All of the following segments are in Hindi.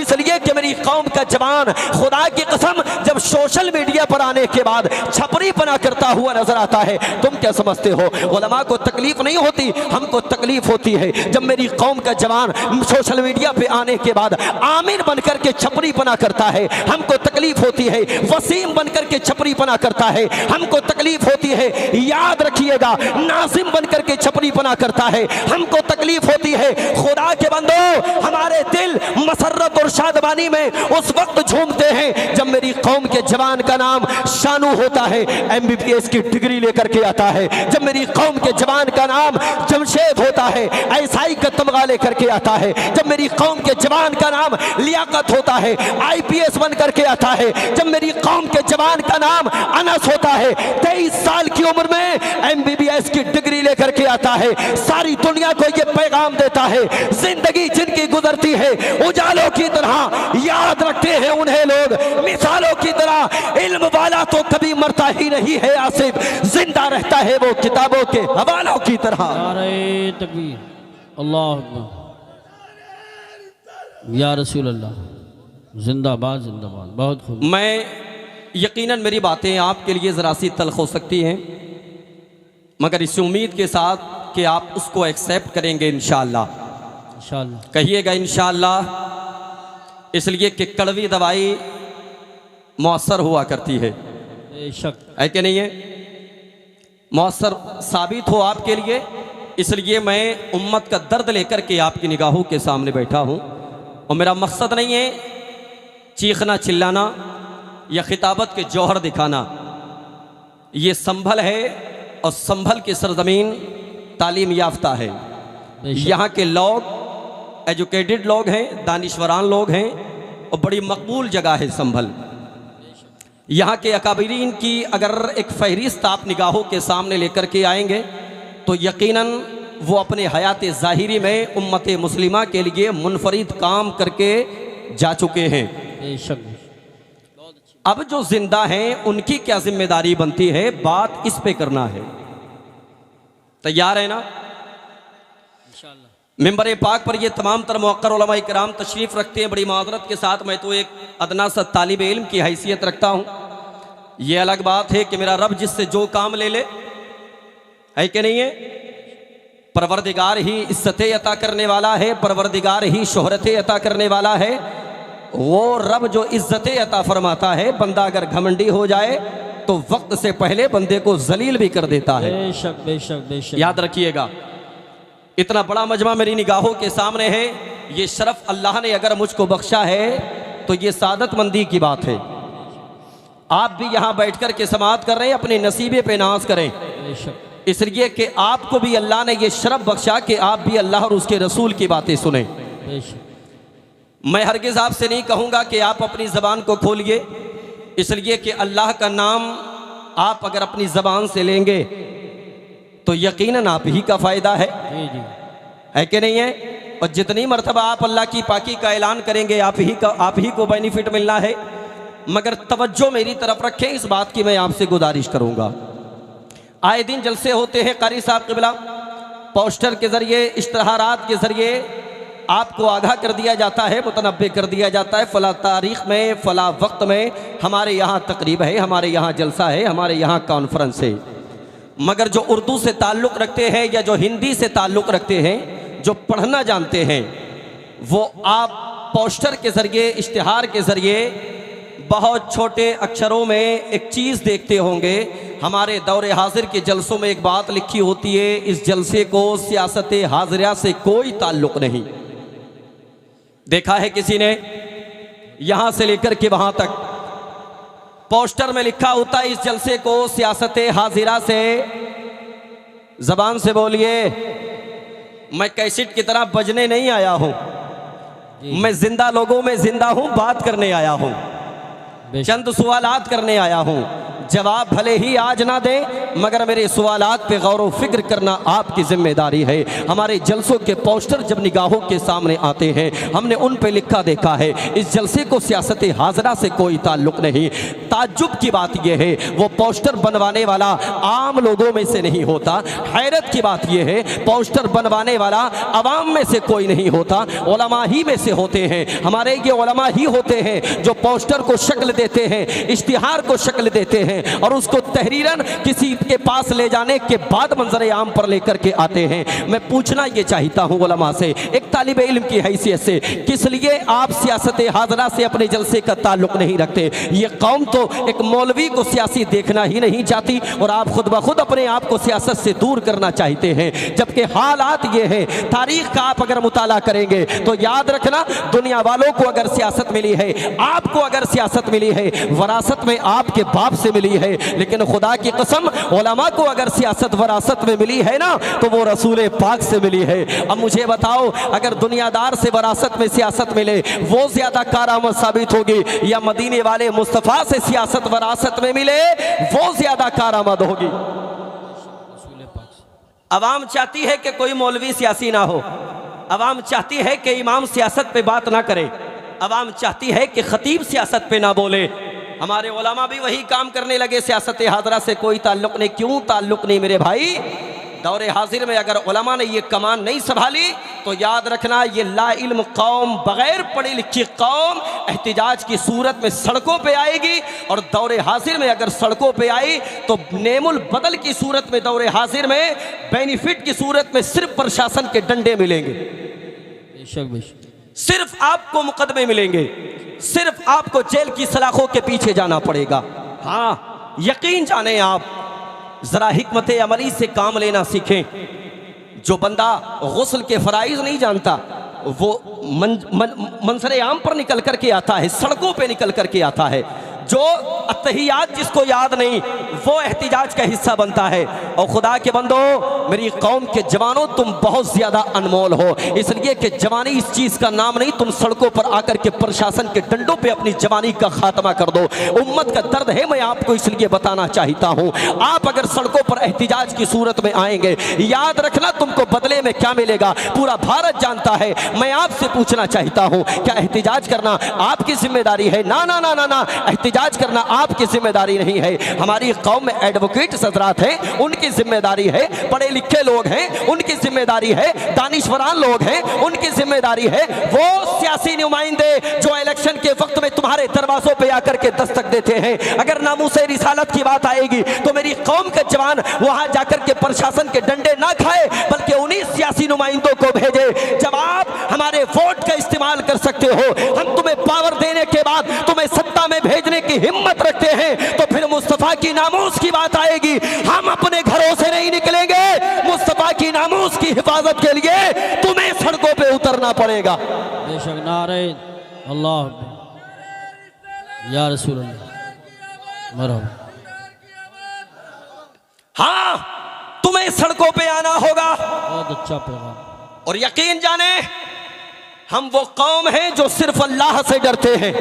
इसलिए कि मेरी कौम का जवान खुदा की कसम जब सोशल मीडिया पर आने के बाद छपरी पना करता हुआ नजर आता है, तुम क्या समझते हो उलमा को तकलीफ नहीं होती? हमको तकलीफ होती है जब मेरी कौम का जवान सोशल मीडिया पे आने के बाद आमिर बनकर के छपरी पना करता है, हमको तकलीफ होती है। वसीम बनकर के छपरी पना करता है, हमको तकलीफ होती है। याद रखिएगा, नाजिम बनकर के छपरी पना करता है, हमको तकलीफ होती है। खुदा के बंदो, हमारे दिल मसरत और शादबानी में उस वक्त झूमते हैं जब मेरी कौम के जवान का नाम शानू होता है, MBBS की डिग्री लेकर के आता है, जब मेरी कौम के जवान का नाम जमशेद होता है, ऐसाई का तमगा लेकर के आता है, जब मेरी कौम के जवान का नाम लियाकत होता है, IPS बन करके आता है, जब मेरी कौम के जवान का नाम अनस होता है, 23 साल की उम्र में MBBS की डिग्री लेकर के आता है, सारी दुनिया को ये पैगाम देता है, जिंदगी जिनकी गुजरती है उजालों की तरह, याद रखते हैं उन्हें लोग मिसालों की तरह। इल्म वाला तो कभी मरता ही नहीं है आसिफ, जिंदा रहता है वो किताबों के हवालों की तरह। नारे तकबीर, अल्लाह अकबर, या रसूल अल्लाह, जिंदाबाद जिंदाबाद। बहुत खूब। मैं यकीनन मेरी बातें आपके लिए ज़रा सी तल्ख हो सकती हैं, मगर इस उम्मीद के साथ कि आप उसको एक्सेप्ट करेंगे इंशाअल्लाह। इंशाअल्लाह कहिएगा इंशाअल्लाह, इसलिए कि कड़वी दवाई मौसर हुआ करती है, बेशक है कि नहीं है? मौसर साबित हो आपके लिए, इसलिए मैं उम्मत का दर्द लेकर के आपकी निगाहों के सामने बैठा हूँ। और मेरा मकसद नहीं है चीखना चिल्लाना या खिताबत के जौहर दिखाना। ये संभल है और संभल की सरजमीन तालीम याफ्ता है। यहाँ के लोग एजुकेटेड लोग हैं, दानिश्वरान लोग हैं और बड़ी मकबूल जगह है संभल। यहाँ के अकाबरीन की अगर एक फहरिस्त आप निगाहों के सामने लेकर के आएंगे तो यकीनन वो अपने हयात ज़ाहिरी में उम्मत मुस्लिमा के लिए मुनफरिद काम करके जा चुके हैं। बेशक। अब जो जिंदा हैं उनकी क्या जिम्मेदारी बनती है, बात इस पे करना है। तैयार है ना? मिंबर पाक पर ये तमाम तर मुअक्कर उलमा इकराम तशरीफ़ रखते हैं। बड़ी माजरत के साथ मैं तो एक अदना सा तालिब इल्म की हैसियत रखता हूँ। ये अलग बात है कि मेरा रब जिससे जो काम ले ले, है कि नहीं है? परवरदिगार ही इज्जतें अता करने वाला है, परवरदिगार ही शोहरतें अता करने वाला है। वो रब जो इज्जतें अता फरमाता है, बंदा अगर घमंडी हो जाए तो वक्त से पहले बंदे को जलील भी कर देता है। बेशक बेशक बेशक। याद रखिएगा, इतना बड़ा मजमा मेरी निगाहों के सामने है। ये शरफ अल्लाह ने अगर मुझको बख्शा है तो ये सादतमंदी की बात है। आप भी यहाँ बैठ कर के समाअत कर रहे हैं, अपने नसीबे पे नाज करें, इसलिए कि आपको भी अल्लाह ने ये शरफ बख्शा कि आप भी अल्लाह और उसके रसूल की बातें सुने। मैं हरगिज़ आपसे नहीं कहूँगा कि आप अपनी ज़बान को खोलिए, इसलिए कि अल्लाह का नाम आप अगर अपनी ज़बान से लेंगे तो यकीनन आप ही का फ़ायदा है कि नहीं है? और जितनी मरतबा आप अल्लाह की पाकी का ऐलान करेंगे आप ही को बेनिफिट मिलना है। मगर तवज्जो मेरी तरफ रखें, इस बात की मैं आपसे गुजारिश करूँगा। आए दिन जलसे होते हैं कारी साहब क़िबला, पोस्टर के ज़रिए, इश्तहारात के ज़रिए आपको आगाह कर दिया जाता है, मुतनब्बे कर दिया जाता है, फ़ला तारीख़ में फ़ला वक्त में हमारे यहाँ तकरीब है, हमारे यहाँ जलसा है, हमारे यहाँ कॉन्फ्रेंस है। मगर जो उर्दू से ताल्लुक़ रखते हैं या जो हिंदी से ताल्लुक़ रखते हैं, जो पढ़ना जानते हैं, वो आप पोस्टर के ज़रिए, इश्तिहार के ज़रिए बहुत छोटे अक्षरों में एक चीज़ देखते होंगे। हमारे दौरे हाजिर के जलसों में एक बात लिखी होती है, इस जलसे को सियासत हाजिरा से कोई ताल्लुक़ नहीं। देखा है किसी ने? यहाँ से लेकर के वहाँ तक पोस्टर में लिखा होता है, इस जलसे को सियासत हाजिरा से। ज़बान से बोलिए, मैं कैसेट की तरह बजने नहीं आया हूँ, मैं जिंदा लोगों में जिंदा हूँ, बात करने आया हूँ, चंद सवालात करने आया हूँ। जवाब भले ही आज ना दें मगर मेरे सवालात पे गौर व फिक्र करना आपकी जिम्मेदारी है। हमारे जलसों के पोस्टर जब निगाहों के सामने आते हैं हमने उन पे लिखा देखा है, इस जलसे को सियासत हाजरा से कोई ताल्लुक नहीं। ताज्जुब की बात यह है वो पोस्टर बनवाने वाला आम लोगों में से नहीं होता। हैरत की बात यह है पोस्टर बनवाने वाला अवाम में से कोई नहीं होता, उलमा ही में से होते हैं। हमारे ये उलमा ही होते हैं जो पोस्टर को शक्ल देते हैं, इश्तिहार को शक्ल देते हैं और उसको तहरीरन किसी के पास ले जाने के बाद मंजर आम पर लेकर के आते हैं। मैं पूछना ये चाहता हूँ उलमा से, एक तालिब इल्म की हैसियत से, किस लिए आप सियासत हाजरा से अपने जलसे का ताल्लुक नहीं रखते? ये कौम तो एक मौलवी को सियासी देखना ही नहीं चाहती और आप खुद ब खुद अपने आप को सियासत से दूर करना चाहते हैं, जबकि हालात ये है। तारीख का आप अगर मुताला करेंगे तो याद रखना दुनिया वालों को अगर सियासत मिली है, आपको अगर सियासत मिली है, वरासत में आपके बाप से मिली है, लेकिन खुदा की कसम उलमा को अगर सियासत वरासत में मिली है ना तो वो रसूल पाक से मिली है। अब मुझे बताओ अगर दुनियादार से वरासत में सियासत मिले वो ज्यादा कारामद साबित होगी या मदीने वाले मुस्तफ़ा से सियासत वरासत में मिले वो ज्यादा कारामद होगी? अवाम चाहती है कि कोई मौलवी सियासी ना हो, अवाम चाहती है कि इमाम सियासत पे बात ना करे, अवाम चाहती है कि खतीब सियासत पे ना बोले। हमारे उलमा भी वही काम करने लगे, सियासत हाजरा से कोई ताल्लुक नहीं। क्यों ताल्लुक नहीं मेरे भाई? दौरे हाजिर में अगर उलमा ने ये कमान नहीं संभाली तो याद रखना ये ला इल्म कौम, बगैर पढ़ी लिखी कौम एहतिजाज की सूरत में सड़कों पे आएगी और दौरे हाजिर में अगर सड़कों पे आई तो नेमुल बदल की सूरत में, दौरे हाजिर में बेनिफिट की सूरत में सिर्फ प्रशासन के डंडे मिलेंगे, सिर्फ आपको मुकदमे मिलेंगे, सिर्फ आपको जेल की सलाखों के पीछे जाना पड़ेगा। हाँ यकीन जाने आप जरा हिकमत अमली से काम लेना सीखें। जो बंदा गुस्ल के फराइज नहीं जानता वो मंजर आम पर निकल करके आता है, सड़कों पे निकल करके आता है। जो अत्तहियात जिसको याद नहीं वो एहतिजाज का हिस्सा बनता है। और खुदा के बंदो मेरी कौम के जवानों तुम बहुत ज्यादा अनमोल हो, इसलिए कि जवानी इस चीज का नाम नहीं, तुम सड़कों पर आकर के प्रशासन के डंडों पे अपनी जवानी का खात्मा कर दो। उम्मत का दर्द है, मैं आपको इसलिए बताना चाहता हूँ। आप अगर सड़कों पर एहतिजाज की सूरत में आएंगे याद रखना तुमको बदले में क्या मिलेगा पूरा भारत जानता है। मैं आपसे पूछना चाहता हूँ क्या एहतिजाज करना आपकी जिम्मेदारी है? ना ना ना ना ना, एहतिजाज करना आपकी जिम्मेदारी नहीं है। हमारी कौम में एडवोकेट हज़रात हैं, उनकी जिम्मेदारी है। पढ़े लिखे लोग हैं, उनकी जिम्मेदारी है। दानिशवरान लोग हैं, उनकी जिम्मेदारी है। वो सियासी नुमाइंदे जो इलेक्शन के वक्त में तुम्हारे दरवाजों पे आकर के दस्तक देते हैं, अगर नामूसे रिसालत की बात आएगी तो मेरी कौम के जवान वहां जाकर के प्रशासन के डंडे ना खाए बल्कि उन्हीं सियासी नुमाइंदों को भेजे। जब आप हमारे वोट का इस्तेमाल कर सकते हो, हम तुम्हें पावर देने के बाद तुम्हें सत्ता में भेजने की हिम्मत रखते हैं, तो फिर मुस्तफा की नामूस की बात आएगी, हम अपने घरों से नहीं निकलेंगे। मुस्तफा की नामूस की हिफाजत के लिए तुम्हें सड़कों पे उतरना पड़ेगा। बेशक नारे अल्लाह या रसूल अल्लाह मरहबा। हाँ तुम्हें सड़कों पे आना होगा। बहुत अच्छा पैगाम। और यकीन जाने हम वो कौम हैं जो सिर्फ अल्लाह से डरते हैं।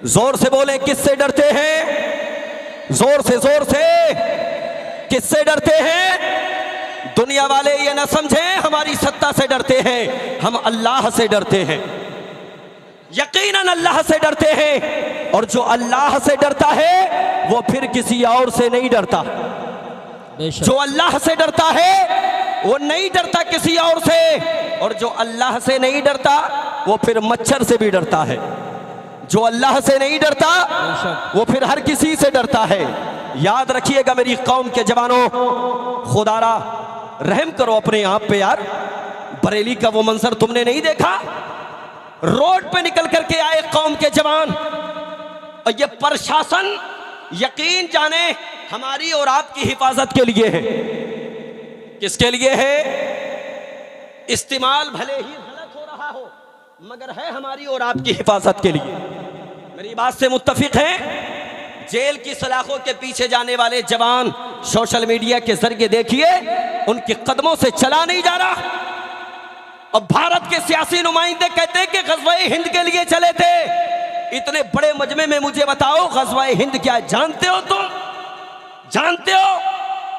जोर से बोले किससे डरते हैं? जोर से किससे डरते हैं? दुनिया वाले ये ना समझें हमारी सत्ता से डरते हैं, हम अल्लाह से डरते हैं। यकीनन अल्लाह से डरते हैं और जो अल्लाह से डरता है वो फिर किसी और से नहीं डरता। जो अल्लाह से डरता है वो नहीं डरता किसी और से, और जो अल्लाह से नहीं डरता वो फिर मच्छर से भी डरता है। जो अल्लाह से नहीं डरता वो फिर हर किसी से डरता है। याद रखिएगा मेरी कौम के जवानों, खुदारा रहम करो अपने आप पे यार। बरेली का वो मंजर तुमने नहीं देखा? रोड पे निकल करके आए कौम के जवान, और ये प्रशासन यकीन जाने हमारी और आपकी हिफाजत के लिए है। किसके लिए है? इस्तेमाल भले ही गलत हो रहा हो मगर है हमारी और आपकी हिफाजत के लिए। मेरी बात से मुत्तफिक हैं? जेल की सलाखों के पीछे जाने वाले जवान सोशल मीडिया के जरिए देखिए उनके कदमों से चला नहीं जा रहा। और भारत के सियासी नुमाइंदे कहते हैं कि गज़वे हिंद के लिए चले थे, इतने बड़े मजमे में मुझे बताओ ग़ज़वा-ए हिंद क्या है? जानते हो तुम? जानते हो?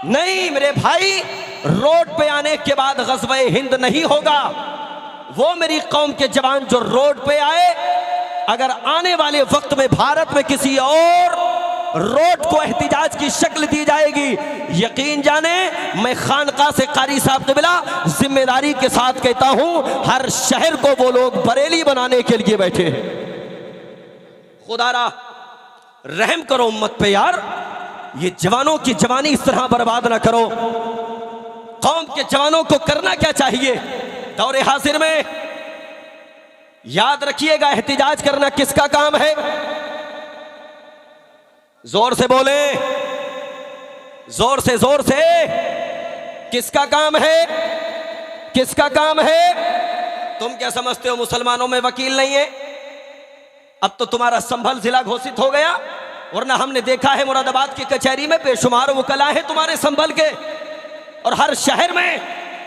नहीं मेरे भाई, रोड पे आने के बाद ग़ज़वा-ए हिंद नहीं होगा। वो मेरी कौम के जवान जो रोड पे आए, अगर आने वाले वक्त में भारत में किसी और रोड को एहतिजाज की शक्ल दी जाएगी, यकीन जाने मैं खानका से कारी साहब क़िबला जिम्मेदारी के साथ कहता हूं, हर शहर को वो लोग बरेली बनाने के लिए बैठे हैं। खुदारा रहम करो उम्मत पे यार, ये जवानों की जवानी इस तरह बर्बाद ना करो। कौम के जवानों को करना क्या चाहिए दौरे हाजिर में? याद रखिएगा, एहतिजाज करना किसका काम है? जोर से बोले, जोर से किसका काम है? किसका काम है? तुम क्या समझते हो मुसलमानों में वकील नहीं है? अब तो तुम्हारा संभल जिला घोषित हो गया, वरना हमने देखा है मुरादाबाद की कचहरी में बेशुमार वकला हैं तुम्हारे संभल के, और हर शहर में,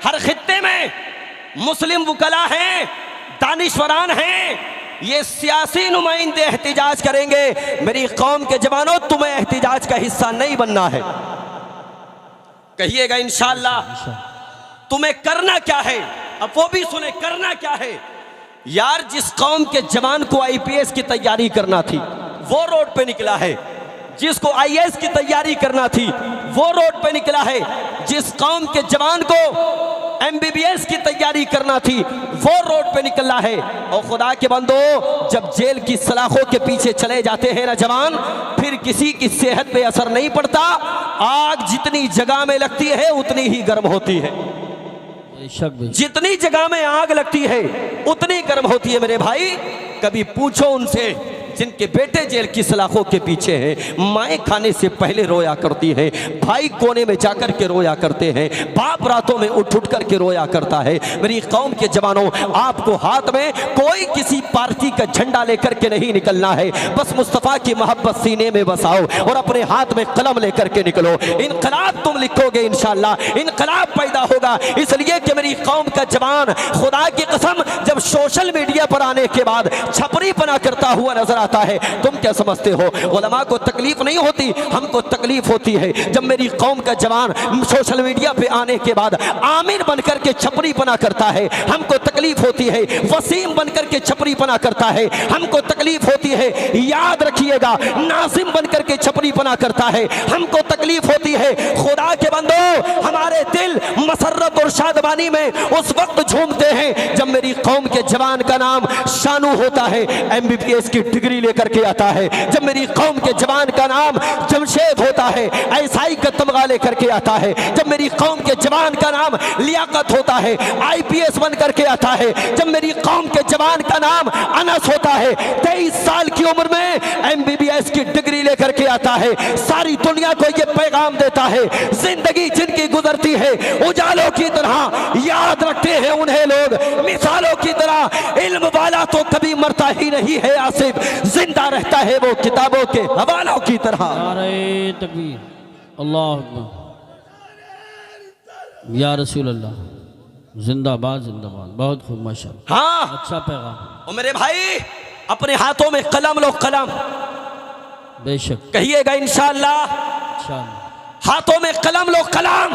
हर खित्ते में मुस्लिम वकला हैं, दानिश्वरान हैं। ये सियासी नुमाइंदे एहतिजाज करेंगे। मेरी कौम के जवानों, तुम्हें एहतिजाज का हिस्सा नहीं बनना है। कहिएगा इंशाअल्लाह। तुम्हें करना क्या है? अब वो भी सुने, करना क्या है यार? जिस कौम के जवान को आईपीएस की तैयारी करना थी वो रोड पे निकला है, जिसको आईएएस की तैयारी करना थी वो रोड पे निकला है, जिस कौम के जवान को एमबीबीएस की तैयारी करना थी वो रोड पे निकला है। और खुदा के बंदो, जब जेल की सलाखों के पीछे चले जाते हैं ना जवान, फिर किसी की सेहत पे असर नहीं पड़ता। आग जितनी जगह में लगती है उतनी ही गर्म होती है। जितनी जगह में आग लगती है उतनी गर्म होती है मेरे भाई। कभी पूछो उनसे जिनके बेटे जेल की सलाखों के पीछे हैं, माएँ खाने से पहले रोया करती हैं, भाई कोने में जाकर के रोया करते हैं, बाप रातों में उठ उठ करके रोया करता है। मेरी कौम के जवानों, आपको हाथ में कोई किसी पार्टी का झंडा लेकर के नहीं निकलना है, बस मुस्तफ़ा की मोहब्बत सीने में बसाओ और अपने हाथ में कलम लेकर के निकलो। इनकलाब तुम लिखोगे इंशाअल्लाह, इनकलाब पैदा होगा। इसलिए कि मेरी कौम का जवान, खुदा की कसम, जब सोशल मीडिया पर आने के बाद छपरी पना करता हुआ नजर आता है, तुम क्या समझते हो उलमा को तकलीफ नहीं होती? हमको तकलीफ होती है जब मेरी कौम का जवान सोशल मीडिया पे आने के बाद आमिर बनकर के छपरी पना करता है। हमको तकलीफ होती है वसीम बनकर के छपरी पना करता है। हमको तकलीफ होती है, याद रखिएगा, नाजिम बनकर के छपरी पना करता है। हमको तकलीफ होती है। खुदा के बंदो, हमारे दिल मसरत और शादबानी में उस वक्त झूमते हैं जब मेरी कौम के जवान का नाम शानू होता है, एमबीबीएस की डिग्री लेकर के आता है, जब मेरी कौम के जवान का नाम जमशेद होता है, एसआई का तमगा लेकर के आता है, जब मेरी कौम के जवान का नाम लियाकत होता है, आईपीएस बन करके आता है, जब मेरी कौम के जवान का नाम अनस होता है, 23 साल की उम्र में एमबीबीएस की डिग्री लेकर के आता है, सारी दुनिया को ये पैगाम देता है, जिंदगी जिनकी गुजरती है उजालों की तरह, याद रखते हैं उन्हें लोग मिसालों की तरह। इल्म वाला तो कभी मरता ही नहीं है आसिफ, जिंदा रहता है वो किताबों के हवालों की तरह। नारे तकबीर, अल्लाह अकबर, या रसूल अल्लाह, जिंदाबाद जिंदाबाद। बहुत खूब माशाअल्लाह, हाँ अच्छा पैगाम। और मेरे भाई, अपने हाथों में कलम लो, कलम। बेशक, कहिएगा इंशाअल्लाह, इंशाअल्लाह। हाथों में कलम लो, कलम।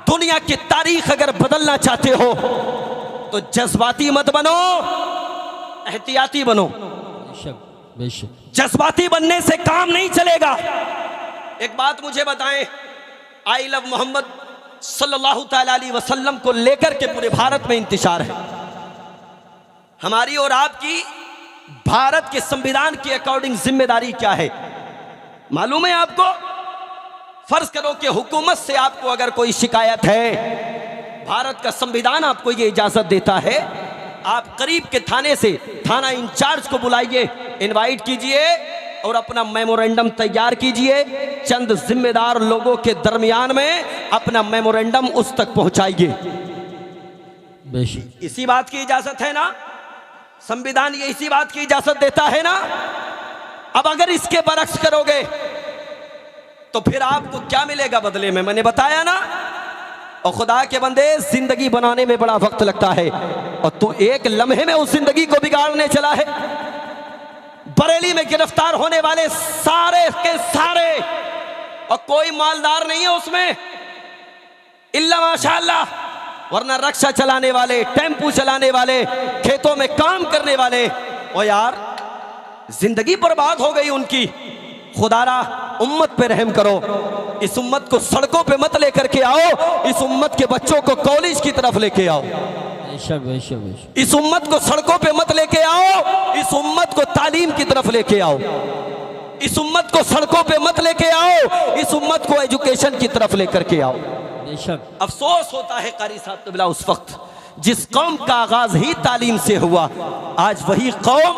दुनिया की तारीख अगर बदलना चाहते हो तो जज्बाती मत बनो, एहतियाती बनो। बेशक बेशक, जज्बाती बनने से काम नहीं चलेगा। एक बात मुझे बताएं, आई लव मोहम्मद सल्लल्लाहु तआला अलैहि वसल्लम को लेकर के पूरे भारत में इंतशार है। हमारी और आपकी भारत के संविधान के अकॉर्डिंग जिम्मेदारी क्या है मालूम है आपको? फर्ज करो कि हुकूमत से आपको अगर कोई शिकायत है, भारत का संविधान आपको ये इजाजत देता है, आप करीब के थाने से थाना इंचार्ज को बुलाइए, इनवाइट कीजिए और अपना मेमोरेंडम तैयार कीजिए। चंद जिम्मेदार लोगों के दरमियान में अपना मेमोरेंडम उस तक पहुंचाइए। बेशक, इसी बात की इजाजत है ना? संविधान ये इसी बात की इजाजत देता है ना? अब अगर इसके बरक्स करोगे तो फिर आपको क्या मिलेगा बदले में? मैंने बताया ना। और खुदा के बंदे, जिंदगी बनाने में बड़ा वक्त लगता है और तू एक लम्हे में उस जिंदगी को बिगाड़ने चला है। बरेली में गिरफ्तार होने वाले सारे के सारे, और कोई मालदार नहीं है उसमें इल्ला माशाअल्लाह, वरना रक्षा चलाने वाले, टेम्पू चलाने वाले, खेतों में काम करने वाले। ओ यार, जिंदगी बर्बाद हो गई उनकी। खुदारा उम्मत पे रहम करो, इस उम्मत को सड़कों पे मत लेकर के आओ, इस उम्मत के बच्चों को कॉलेज की तरफ लेके आओ। बेशक बेशक बेशक। इस उम्मत को सड़कों पे मत लेके आओ, इस उम्मत को तालीम की तरफ लेके आओ। इस उम्मत को सड़कों पे मत लेके आओ, इस उम्मत को एजुकेशन की तरफ लेकर के आओ। बेशक। अफसोस होता है कारी साहब तबला, उस वक्त जिस कौम का आगाज ही तालीम से हुआ, आज वही कौम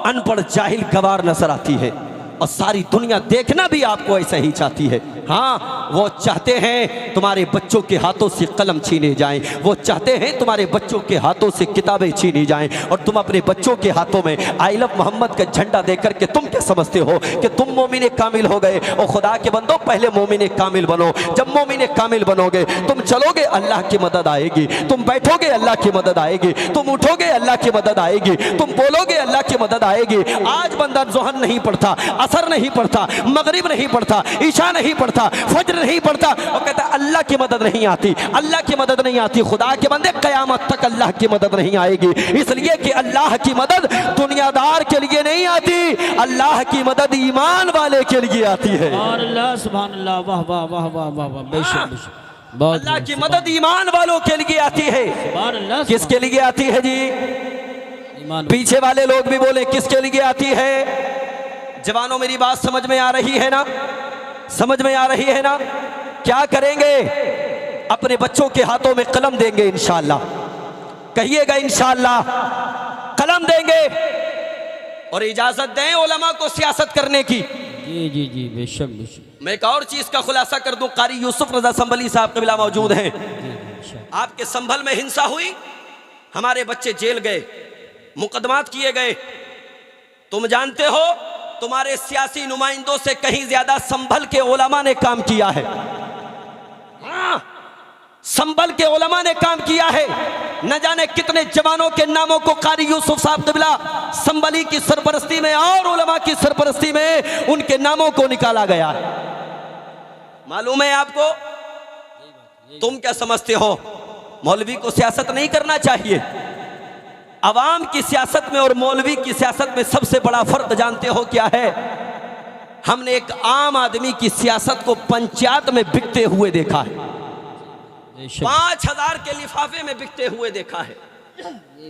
अनपढ़ जाहिल गवार नजर आती है। और सारी दुनिया देखना भी आपको ऐसा ही चाहती है। हाँ, वो चाहते हैं तुम्हारे बच्चों के हाथों से कलम छीने जाएं, वो चाहते हैं तुम्हारे बच्चों के हाथों से किताबें छीनी जाएं, और तुम अपने बच्चों के हाथों में आई लव मोहम्मद का झंडा देकर के तुम क्या समझते हो कि तुम मोमिन कामिल हो गए। और खुदा के बंदो, पहले मोमिन कामिल बनो। जब मोमिन कामिल बनोगे, तुम चलोगे अल्लाह की मदद आएगी, तुम बैठोगे अल्लाह की मदद आएगी, तुम उठोगे अल्लाह की मदद आएगी, तुम बोलोगे अल्लाह की मदद आएगी। आज बंदा ज़ोहर नहीं पढ़ता, असर नहीं पढ़ता, मगरिब नहीं पढ़ता, ईशा नहीं पढ़ता, फज्र नहीं पढ़ता, और कहता अल्लाह की मदद नहीं आती, अल्लाह की मदद नहीं आती। खुदा के बंदे, क़यामत तक अल्लाह की मदद नहीं आएगी, इसलिए कि अल्लाह की मदद दुनियादार के लिए नहीं आती, अल्लाह की मदद ईमान वाले के लिए आती है। और अल्लाह सुभान अल्लाह, वाह वाह वाह वाह वाह वाह, बेशक बेशक। बहुत अल्लाह की मदद ईमान वालों के लिए आती है। सुभान अल्लाह। किसके लिए आती है जी? ईमान। पीछे वाले लोग भी बोले किसके लिए आती है? जवानों, मेरी बात समझ में आ रही है ना? समझ में आ रही है ना? क्या करेंगे? अपने बच्चों के हाथों में कलम देंगे इंशाअल्लाह। कहिएगा इंशाअल्लाह कलम देंगे, और इजाजत दें उलमा को सियासत करने की। जी जी जी, बेशक बेशक। मैं एक और चीज का खुलासा कर दूं, कारी यूसुफ रजा संभली साहब कबिला मौजूद हैं। आपके संभल में हिंसा हुई, हमारे बच्चे जेल गए, मुकदमात किए गए। तुम जानते हो, तुम्हारे सियासी नुमाइंदों से कहीं ज्यादा संभल के उलमा ने काम किया है। हाँ, संभल के उलमा ने काम किया है। न जाने कितने जवानों के नामों को कारी यूसुफ साहब कबिला संभली की सरपरस्ती में और उलमा की सरपरस्ती में उनके नामों को निकाला गया है। मालूम है आपको? तुम क्या समझते हो, मौलवी को सियासत नहीं करना चाहिए? अवाम की सियासत में और मौलवी की सियासत में सबसे बड़ा फर्क जानते हो क्या है? हमने एक आम आदमी की सियासत को पंचायत में बिकते हुए देखा है, 5000 के लिफाफे में बिकते हुए देखा है।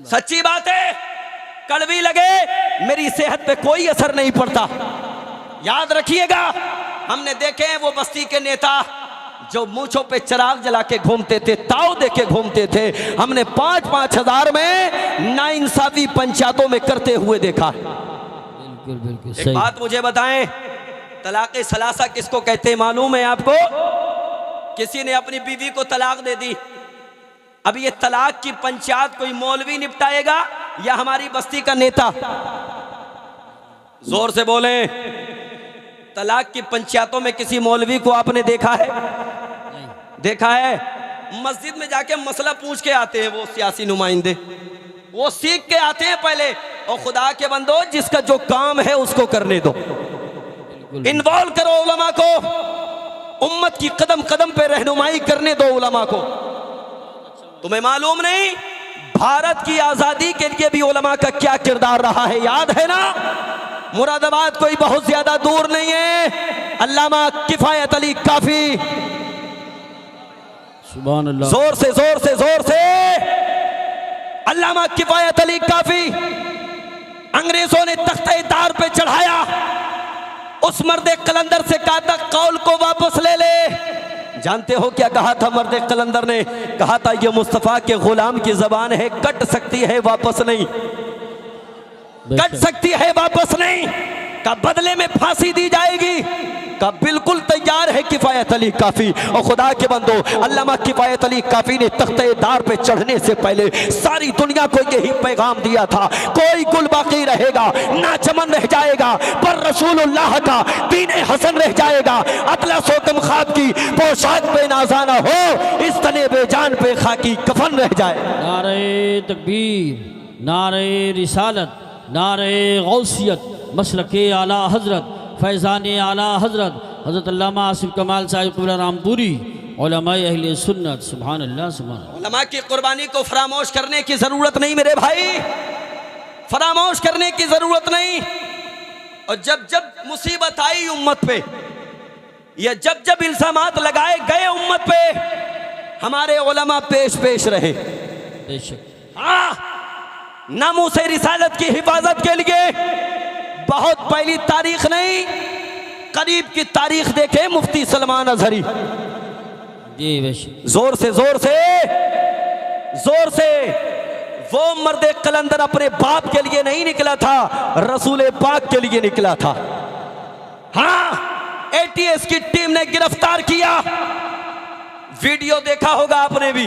सच्ची बात है, कड़वी लगे, मेरी सेहत पे कोई असर नहीं पड़ता। याद रखिएगा, हमने देखे हैं वो बस्ती के नेता जो मूंछों पे चिराग जला के घूमते थे, ताव दे के घूमते थे, हमने 5-5 हजार में नाइंसाफी पंचायतों में करते हुए देखा। बिल्कुल बिल्कुल एक बात मुझे बताएं, तलाक़े सलासा किसको कहते हैं मालूम है आपको? किसी ने अपनी बीवी को तलाक दे दी, अब ये तलाक की पंचायत कोई मौलवी निपटाएगा या हमारी बस्ती का नेता? जोर से बोले। तलाक की पंचायतों में किसी मौलवी को आपने देखा है? देखा है? मस्जिद में जाके मसला पूछ के आते हैं वो सियासी नुमाइंदे, वो सीख के आते हैं पहले। और खुदा के बंदो, जिसका जो काम है उसको करने दो, इन्वॉल्व करो उलमा को, उम्मत की कदम कदम पे रहनुमाई करने दो उलमा को। तुम्हें मालूम नहीं भारत की आजादी के लिए भी उलमा का क्या किरदार रहा है? याद है ना? मुरादाबाद कोई बहुत ज्यादा दूर नहीं है, अल्लामा किफायत अली काफी, सुभान अल्लाह, जोर से जोर से जोर से, अल्लामा किफायत अली काफी अंग्रेजों ने तख्ते दार पे चढ़ाया, उस मर्दे कलंदर से कहा था कौल को वापस ले ले। जानते हो क्या कहा था मर्दे कलंदर ने? कहा था ये मुस्तफा के गुलाम की जबान है, कट सकती है वापस नहीं, कट सकती है वापस नहीं, का बदले में फांसी दी जाएगी, का बिल्कुल तैयार है किफायत अली काफी। और खुदा के बंदो, अल्लामा किफायत अली काफी ने तख्ते दार पे चढ़ने से पहले सारी दुनिया को यही पैगाम दिया था, कोई गुल बाकी रहेगा ना चमन रह जाएगा, पर रसूलुल्लाह का दीन हसन रह जाएगा। अतला सोतम खाब की पोशाक पे नाजाना हो, इस तने बेजान पे खाकी कफन रह जाए। नारे तकबीर, नारे रिसालत, नारे गौसियत, मसलक आला हज़रत फैज़ान आला हज़रत हज़रत अल्लामा आसिफ कमाल साहिब क़िबला रामपुरी उलमा अहले सुन्नत। सुभान अल्लाह सुभान अल्लाह। उलमा की कुर्बानी को फरामोश करने की ज़रूरत नहीं मेरे भाई, फरामोश करने की ज़रूरत नहीं। और जब जब मुसीबत आई उम्मत पे, या जब जब इल्ज़ामात लगाए गए उम्मत पे, हमारे उलमा पेश पेश रहे। बेशक हाँ, नामूसे रिसालत की हिफाजत के लिए बहुत पहली तारीख नहीं, करीब की तारीख देखे मुफ्ती सलमान अजहरी। जी बेशक जोर से जोर से जोर से वो मर्द कलंदर अपने बाप के लिए नहीं निकला था, रसूल पाक के लिए निकला था। हाँ, एटीएस की टीम ने गिरफ्तार किया। वीडियो देखा होगा आपने भी,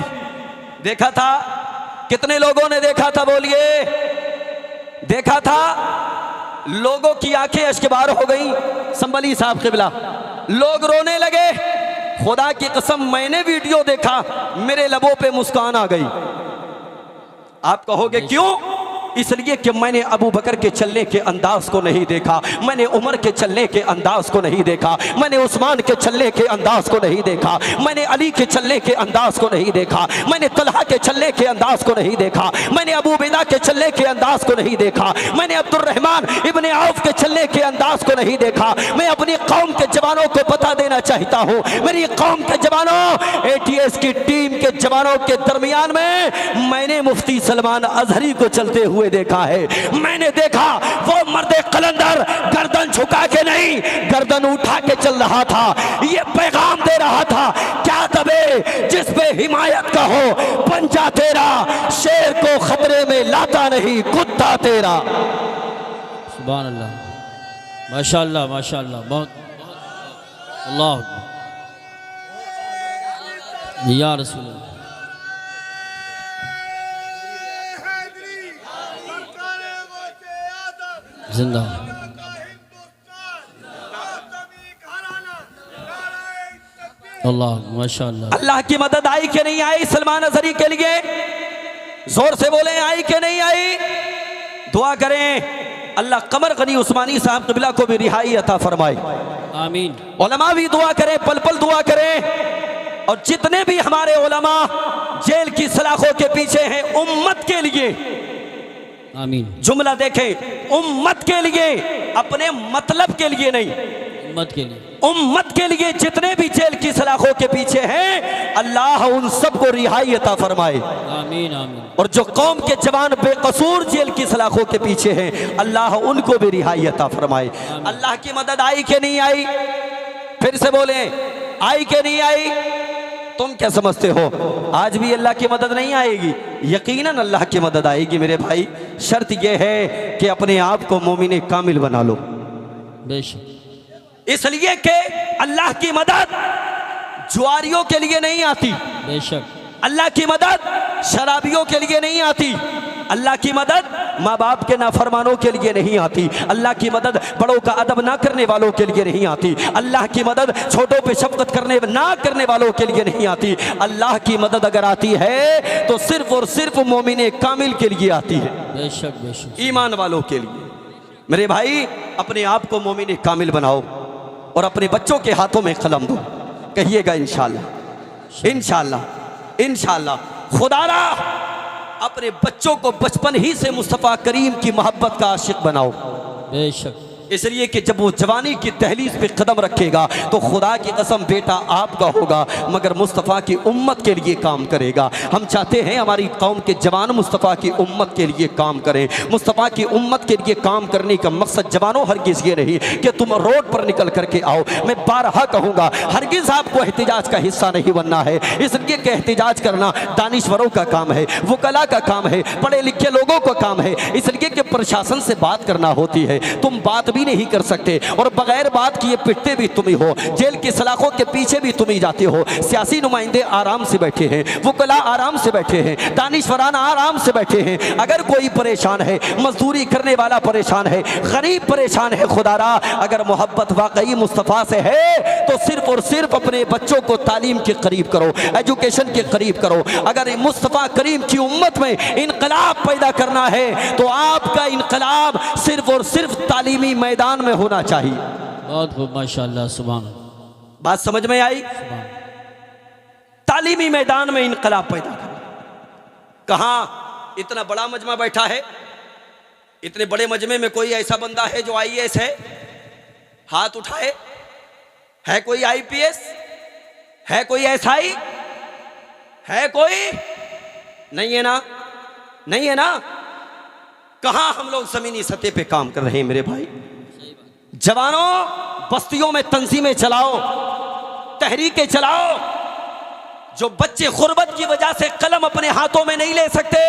देखा था? कितने लोगों ने देखा था बोलिए? देखा था? लोगों की आंखें अश्कबार हो गई। संभली साहब क़िबला, लोग रोने लगे। खुदा की कसम मैंने वीडियो देखा, मेरे लबों पे मुस्कान आ गई। आप कहोगे क्यों? इसलिए कि मैंने अबू बकर के चलने के अंदाज को नहीं देखा, मैंने उमर के चलने के अंदाज को नहीं देखा, मैंने उस्मान के चलने के अंदाज को नहीं देखा, मैंने अली के चलने के अंदाज को नहीं देखा, मैंने तलहा के चलने के अंदाज को नहीं देखा, मैंने अबू बिदा के चलने के अंदाज को नहीं देखा, मैंने अब्दुर्रहमान इब्ने औफ के चलने के अंदाज को नहीं देखा। मैं अपनी कौम के जवानों को बता देना चाहता हूँ, मेरी कौम के जवानों, एटीएस की टीम के जवानों के दरमियान में मैंने मुफ्ती सलमान अजहरी को चलते हुए देखा है। मैंने देखा वो मर्द कलंदर गर्दन झुका के नहीं, गर्दन उठा के चल रहा था। ये पैगाम दे रहा था, क्या दबे जिस पे हिमायत का हो, पंजा तेरा शेर को खतरे में लाता नहीं, कुत्ता तेरा। सुभान अल्लाह, माशाअल्लाह माशाअल्लाह, बहुत अल्लाह अकबर या रसूल। जिंदा अल्लाह माशाअल्लाह। अल्लाह की मदद आई कि नहीं आई सलमान अजहरी के लिए? जोर से बोले, आई कि नहीं आई? दुआ करें अल्लाह कमर गनी उस्मानी साहब क़िबला को भी रिहाई अता फरमाए। आमीन। उलमा भी दुआ करें, पल पल दुआ करें। और जितने भी हमारे उलमा जेल की सलाखों के पीछे हैं, उम्मत के लिए, आमीन। जुमला देखें, उम्मत के लिए, अपने मतलब के लिए नहीं, उम्मत के लिए, उम्मत के लिए जितने भी जेल की सलाखों के पीछे हैं, अल्लाह उन सबको रिहाई अता फरमाए। आमीन आमीन। और जो कौम के जवान बेकसूर जेल की सलाखों के पीछे हैं, अल्लाह उनको भी रिहाई अता फरमाए। अल्लाह की मदद आई कि नहीं आई? फिर से बोले, आई कि नहीं आई? तुम क्या समझते हो आज भी अल्लाह की मदद नहीं आएगी? यकीनन अल्लाह की मदद आएगी मेरे भाई। शर्त यह है कि अपने आप को मोमिन कामिल बना लो। बेशक। इसलिए कि अल्लाह की मदद जुआरियों के लिए नहीं आती, बेशक। अल्लाह की मदद शराबियों के लिए नहीं आती, अल्लाह की मदद माँ बाप के नाफरमानों के लिए नहीं आती, अल्लाह की मदद बड़ों का अदब ना करने वालों के लिए नहीं आती, अल्लाह की मदद छोटों पे शफकत करने ना करने वालों के लिए नहीं आती। अल्लाह की मदद अगर आती है तो सिर्फ और सिर्फ मोमिन कामिल के लिए आती है, बेशक बेशक। ईमान वालों के लिए। मेरे भाई अपने आप को मोमिन कामिल बनाओ और अपने बच्चों के हाथों में कलम दो, कहिएगा इंशाअल्लाह इंशाअल्लाह इंशाअल्लाह। खुदारा अपने बच्चों को बचपन ही से मुस्तफ़ा करीम की मोहब्बत का आशिक बनाओ। बेशक। इसलिए कि जब वो जवानी की दहलीज पे कदम रखेगा तो खुदा की कसम बेटा आपका होगा, मगर मुस्तफ़ा की उम्मत के लिए काम करेगा। हम चाहते हैं हमारी कौम के जवान मुस्तफ़ा की उम्मत के लिए काम करें। मुस्तफ़ा की उम्मत के लिए काम करने का मकसद जवानों हरगिज़ ये नहीं कि तुम रोड पर निकल करके आओ। मैं बारहा कहूँगा, हरगिज़ आपको एहतिजाज का हिस्सा नहीं बनना है। इसलिए कि एहतिजाज करना दानिश्वरों का काम है, वकला का काम है, पढ़े लिखे लोगों का काम है। इसलिए कि प्रशासन से बात करना होती है, तुम बात भी नहीं कर सकते और बगैर बात किए पिटते भी तुम ही हो, जेल की सलाखों के पीछे भी तुम ही जाते हो। सियासी नुमाइंदे आराम से बैठे हैं, वकला आराम से बैठे हैं, दानिशवरान आराम से बैठे हैं। अगर कोई परेशान है, मजदूरी करने वाला परेशान है, गरीब परेशान है, खुदारा अगर मोहब्बत वाकई मुस्तफ़ा से है तो सिर्फ और सिर्फ अपने बच्चों को तालीम के करीब करो, एजुकेशन के करीब करो। अगर मुस्तफ़ा करीम की उम्मत में इनकलाब पैदा करना है तो आपका इनकलाब सिर्फ और सिर्फ तालीमी मैदान में होना चाहिए। बहुत खूब, माशाअल्लाह, सुभान। बात समझ में आई? तालीमी मैदान में इनकलाब पैदा करना। कहाँ इतना बड़ा मजमा बैठा है, इतने बड़े मजमे में कोई ऐसा बंदा है जो आईएएस है? हाथ उठाए। है कोई आईपीएस? है कोई एसआई? है कोई? नहीं है ना, नहीं है ना। कहां हम लोग जमीनी सतह पे काम कर रहे हैं मेरे भाई? जवानों, बस्तियों में तंजीमें चलाओ, तहरीकें चलाओ। जो बच्चे गुर्बत की वजह से कलम अपने हाथों में नहीं ले सकते,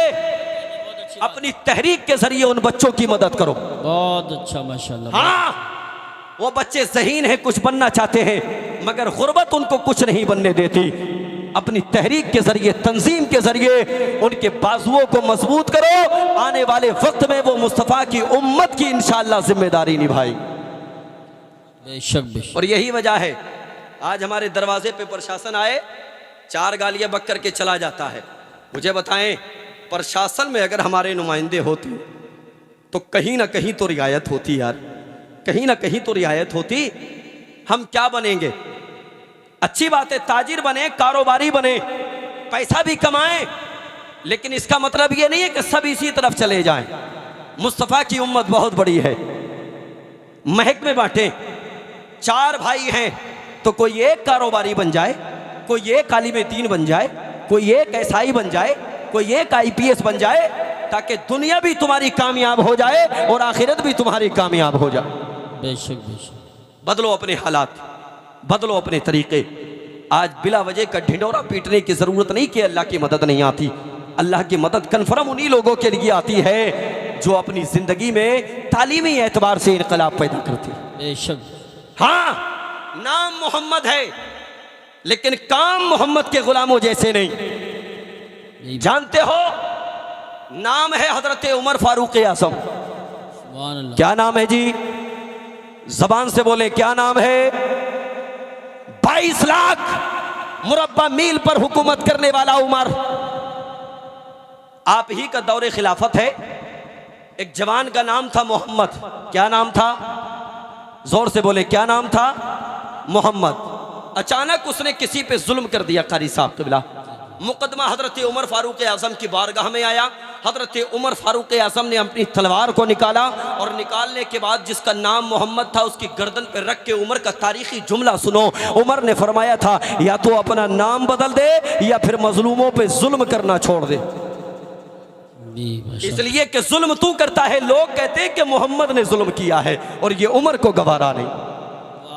अपनी तहरीक के जरिए उन बच्चों की मदद करो। बहुत अच्छा, माशाअल्लाह। हाँ, वो बच्चे ज़हीन हैं, कुछ बनना चाहते हैं, मगर गुर्बत उनको कुछ नहीं बनने देती। अपनी तहरीक के जरिए, तंजीम के जरिए उनके बाजुओं को मजबूत करो। आने वाले वक्त में वो मुस्तफ़ा की उम्मत की इंशाअल्लाह जिम्मेदारी निभाई। बेशक बेशक। और यही वजह है आज हमारे दरवाजे पे प्रशासन आए, 4 गालियां बक करके चला जाता है। मुझे बताएं, प्रशासन में अगर हमारे नुमाइंदे होते तो कहीं ना कहीं तो रियायत होती यार, कहीं ना कहीं तो रियायत होती। हम क्या बनेंगे? अच्छी बात है, ताजिर बने, कारोबारी बने, पैसा भी कमाएं, लेकिन इसका मतलब ये नहीं है कि सब इसी तरफ चले जाएं। मुस्तफ़ा की उम्मत बहुत बड़ी है, महक में बांटे। 4 भाई हैं तो कोई एक कारोबारी बन जाए, कोई एक आलिम दीन बन जाए, कोई एक एसआई बन जाए, कोई एक आईपीएस बन जाए, ताकि दुनिया भी तुम्हारी कामयाब हो जाए और आखिरत भी तुम्हारी कामयाब हो जाए। बेशक बेशक। बदलो अपने हालात, बदलो अपने तरीके। आज बिला वजह का ढिंडोरा पीटने की जरूरत नहीं कि अल्लाह की मदद नहीं आती। अल्लाह की मदद कन्फर्म उन्हीं लोगों के लिए आती है जो अपनी जिंदगी में तालीमी एतबार से इनकलाब पैदा करती है। बेशक। हाँ, नाम मोहम्मद है लेकिन काम मोहम्मद के गुलामों जैसे नहीं। जानते हो, नाम है हजरत उमर फारूक आजम। क्या नाम है जी? जबान से बोले, क्या नाम है? 22 लाख मुरब्बा मील पर हुकूमत करने वाला उमर। आप ही का दौरे खिलाफत है। एक जवान का नाम था मोहम्मद। क्या नाम था? जोर से बोले, क्या नाम था? मोहम्मद। अचानक उसने किसी पे जुल्म कर दिया। कारी साहब क़िबला, मुकदमा हजरत उमर फारूक आजम की बारगाह में आया। हजरत उमर फारूक आजम ने अपनी तलवार को निकाला और निकालने के बाद जिसका नाम मोहम्मद था उसकी गर्दन पर रख के उमर का तारीखी जुमला सुनो। उमर ने फरमाया था, या तो अपना नाम बदल दे या फिर मजलूमों पे जुल्म करना छोड़ दे। इसलिए कि जुल्म तू करता है। लोग कहते हैं कि मोहम्मद ने जुल्म किया है और ये उमर को गवारा नहीं।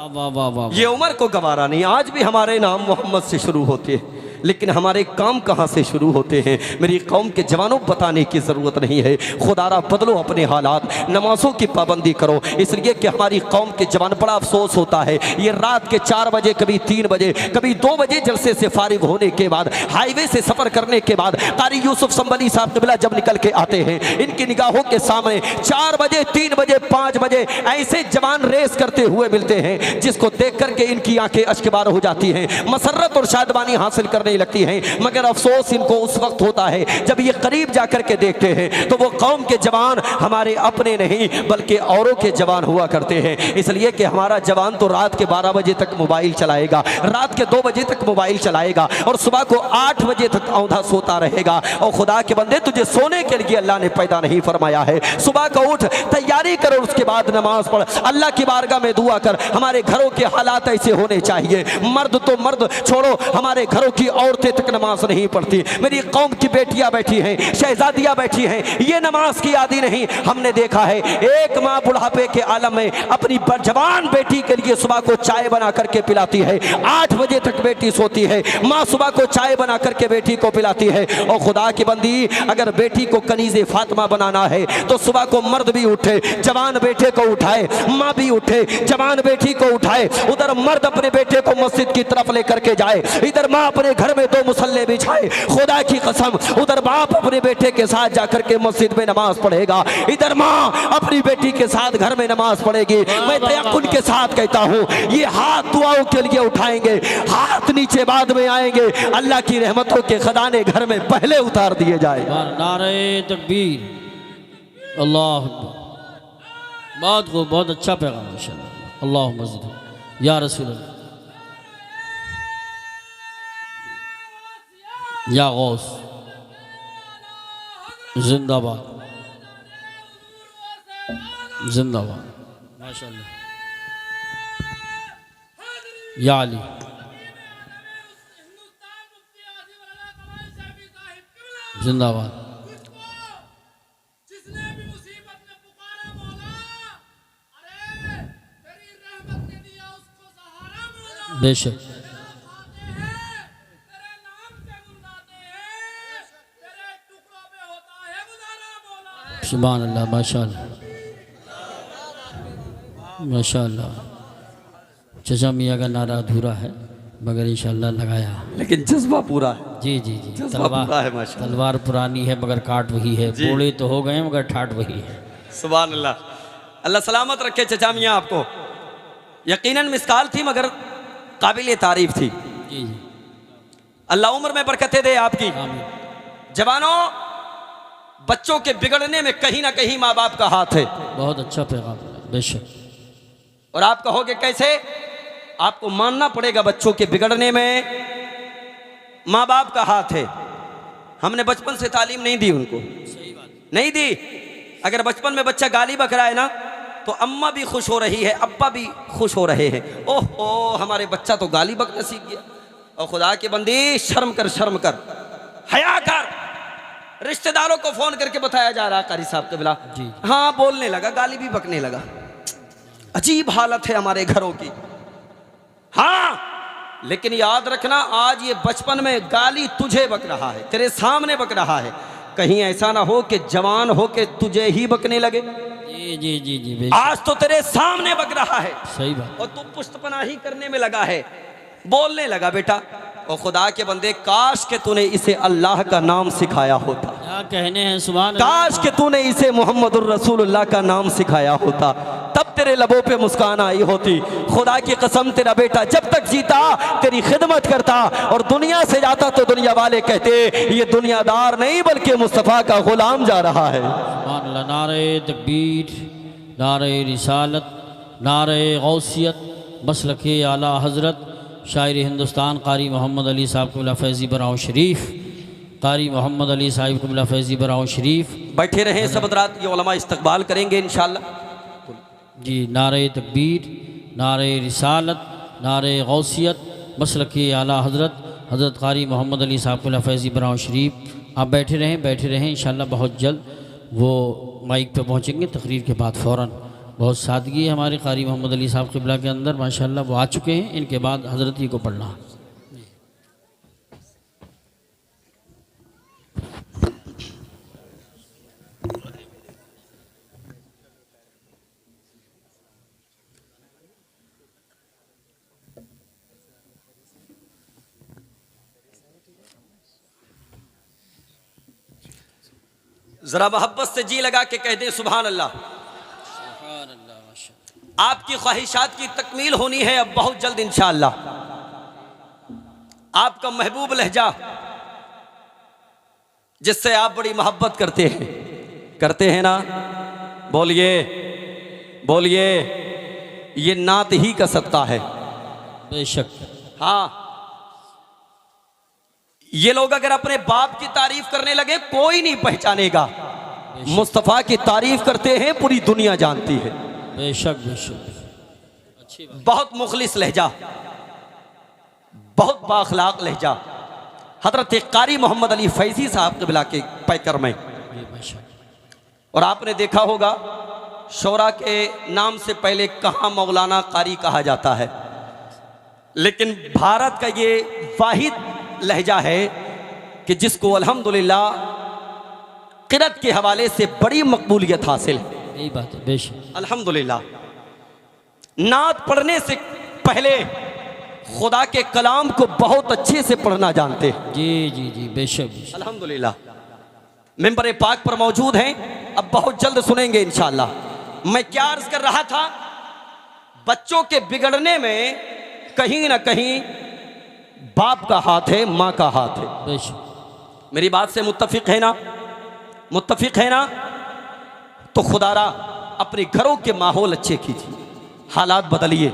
वाह वाह वाह। ये उमर को गवारा नहीं। आज भी हमारे नाम मोहम्मद से शुरू होते हैं, लेकिन हमारे काम कहाँ से शुरू होते हैं? मेरी कौम के जवानों, बताने की ज़रूरत नहीं है। खुदारा बदलो अपने हालात, नमाजों की पाबंदी करो। इसलिए कि हमारी कौम के जवान, बड़ा अफसोस होता है, ये रात के 4 बजे, कभी 3 बजे, कभी 2 बजे जलसे से फारिग होने के बाद, हाईवे से सफ़र करने के बाद कारी यूसुफ संबली साहब क़िबला जब निकल के आते हैं, इनकी निगाहों के सामने 4 बजे, 3 बजे, 5 बजे ऐसे जवान रेस करते हुए मिलते हैं जिसको देख करके इनकी आंखें अश्कबार हो जाती हैं, मसर्रत और शादबानी हासिल करने लगती हैं। मगर अफसोस इनको उस वक्त होता है जब ये करीब जाकर के देखते हैं तो वो कौम के जवान हमारे अपने नहीं बल्कि औरों के जवान हुआ करते हैं। इसलिए कि हमारा जवान तो रात के 12 बजे तक मोबाइल चलाएगा, रात के 2 बजे तक मोबाइल चलाएगा और सुबह को 8 बजे तक औंधा सोता रहेगा। और खुदा के बंदे, तुझे सोने के लिए अल्लाह ने पैदा नहीं फरमाया है। सुबह का उठ, तैयारी कर और उसके बाद नमाज पढ़, अल्लाह की बारगाह में दुआ कर। हमारे घरों के हालात ऐसे होने चाहिए। मर्द तो मर्द छोड़ो, हमारे घरों की औरतें तक नमाज नहीं पढ़ती। मेरी कौम की बेटियां बैठी हैं, शहजादियां बैठी हैं, ये नमाज की आदी नहीं। हमने देखा है एक माँ बुढ़ापे के आलम में अपनी जवान बेटी के लिए सुबह को चाय बना करके पिलाती है। 8 बजे तक बेटी सोती है, माँ सुबह को चाय बना करके बेटी को पिलाती है। और खुदा की बंदी, अगर बेटी को कनीज़े फातिमा बनाना है तो सुबह को मर्द भी उठे, जवान बेटे को उठाए, माँ भी उठे, जवान बेटी को उठाए। उधर मर्द अपने बेटे को मस्जिद की तरफ लेकर के जाए, इधर माँ अपने घर घर में 2 मुसल्ले बिछाए, खुदा की कसम उधर बाप अपने बेटे के साथ जाकर के मस्जिद में नमाज पढ़ेगा, इधर माँ अपनी बेटी के साथ घर में नमाज पढ़ेगी। मैं तयक्कुन के साथ कहता हूँ ये हाथ दुआओं के लिए उठाएंगे, हाथ नीचे बाद में आएंगे, अल्लाह की रहमतों के खजाने घर में पहले उतार दिए जाए। नारे तकबीर, अल्लाह बहुत खूब, बहुत अच्छा पैगाम माशाअल्लाह। अल्लाह मस्जिद या रसूल अल्लाह, या गौस जिंदाबाद, जिंदाबाद माशाअल्लाह, या अली जिंदाबाद, बेशक सुभान अल्लाह, माशाअल्लाह माशाअल्लाह। चचा मियाँ का नारा अधूरा है मगर इंशाअल्लाह लगाया, लेकिन जज्बा पूरा है। जी जी जी। जज्बा पूरा है माशाअल्लाह। तलवार पुरानी है मगर काट वही है, बोले तो हो गए मगर ठाट वही है। सुभान अल्लाह, अल्लाह सलामत रखे चचा मियाँ आपको। यकीनन मिसाल थी मगर काबिल तारीफ थी। जी जी, अल्लाह उम्र में बरकतें दे आपकी। आमीन। जवानों, बच्चों के बिगड़ने में कहीं ना कहीं माँ बाप का हाथ है। बहुत अच्छा पैगाम है, बेशक। और आप कहोगे कैसे? आपको मानना पड़ेगा बच्चों के बिगड़ने में माँ बाप का हाथ है। हमने बचपन से तालीम नहीं दी उनको, सही बात, नहीं दी। अगर बचपन में बच्चा गाली बक रहा है ना तो अम्मा भी खुश हो रही है, अब्बा भी खुश हो रहे हैं। ओहो हमारे बच्चा तो गाली बकना सीख गया। और खुदा के बंदी, शर्म कर, शर्म कर, हया कर। रिश्तेदारों को फोन करके बताया जा रहा कारी साहब कबिला, जी। हाँ बोलने लगा, गाली भी बकने लगा। अजीब हालत है हमारे घरों की। हाँ, लेकिन याद रखना आज ये बचपन में गाली तुझे बक रहा है, तेरे सामने बक रहा है। कहीं ऐसा ना हो कि जवान हो के तुझे ही बकने लगे। जी जी जी जी, बेशक। आज तो तेरे सामने बक रहा है सही बात। और तू पुष्टपनाही करने में लगा है, बोलने लगा। बेटा और खुदा के बंदे, काश के तूने इसे अल्लाह का नाम सिखाया होता, क्या कहने हैं, सुभान अल्लाह। काश के तूने इसे मोहम्मदुर रसूलुल्लाह का नाम सिखाया होता, तब तेरे लबों पे मुस्कान आई होती। खुदा की कसम, तेरा बेटा जब तक जीता तेरी खिदमत करता और दुनिया से जाता तो दुनिया वाले कहते ये दुनियादार नहीं बल्कि मुस्तफ़ा का गुलाम जा रहा है। सुभान अल्लाह। नारे तकबीर, नारे रिसालत, नारे गौसियत, मसलके आला हज़रत शायर हिंदुस्तान कारी मोहम्मद अली साहब क़िबला फैज़ी बराऊं शरीफ, कारी मोहम्मद अली साहिब क़िबला फैज़ी बराऊं शरीफ। बैठे रहे सब हज़रात, ये उलमा इस्तकबाल करेंगे इंशाअल्लाह। जी, नारे तकबीर, नारे रिसालत, नारे गौसियत, मसलके आला हज़रत हज़रत कारी मोहम्मद अली साहब क़िबला फैज़ी बराऊं शरीफ। आप बैठे रहें इंशाअल्लाह। बहुत जल्द वो माइक पे पहुँचेंगे तकरीर के बाद फ़ौरन। बहुत सादगी है हमारे कारी मोहम्मद अली साहब क़िबला के अंदर माशाअल्लाह। वो आ चुके हैं, इनके बाद हज़रत ही को पढ़ना। जरा मोहब्बत से जी लगा के कह दें सुभान अल्लाह। आपकी ख्वाहिशात की तकमील होनी है अब बहुत जल्द इंशाअल्लाह। आपका महबूब लहजा जिससे आप बड़ी मोहब्बत करते हैं ना, बोलिए बोलिए, ये नात ही का सत्ता है। बेशक। हाँ, ये लोग अगर अपने बाप की तारीफ करने लगे कोई नहीं पहचानेगा, मुस्तफ़ा की तारीफ करते हैं पूरी दुनिया जानती है। बेशक बेशक, अच्छी बात। बहुत मुखलिस लहजा, बहुत बाखलाक लहजा हजरत कारी मोहम्मद अली फैज़ी साहब क़िबला के पैकर में। और आपने देखा होगा शोरा के नाम से पहले कहाँ मौलाना कारी कहा जाता है, लेकिन भारत का ये वाहिद लहजा है कि जिसको अल्हम्दुलिल्लाह क़िरत के हवाले से बड़ी मकबूलियत हासिल है। यही बात है, बेशक। अल्हम्दुलिल्लाह। नात पढ़ने से पहले खुदा के कलाम को बहुत अच्छे से पढ़ना जानते हैं। जी जी जी, बेशक बेशक। अल्हम्दुलिल्लाह मिंबर पाक पर मौजूद हैं, अब बहुत जल्द सुनेंगे इंशाअल्लाह। मैं क्या अर्ज कर रहा था, बच्चों के बिगड़ने में कहीं ना कहीं बाप का हाथ है, माँ का हाथ है। बेशक। मेरी बात से मुत्तफिक है ना? मुत्तफिक है ना? तो खुदारा अपने घरों के माहौल अच्छे कीजिए, हालात बदलिए,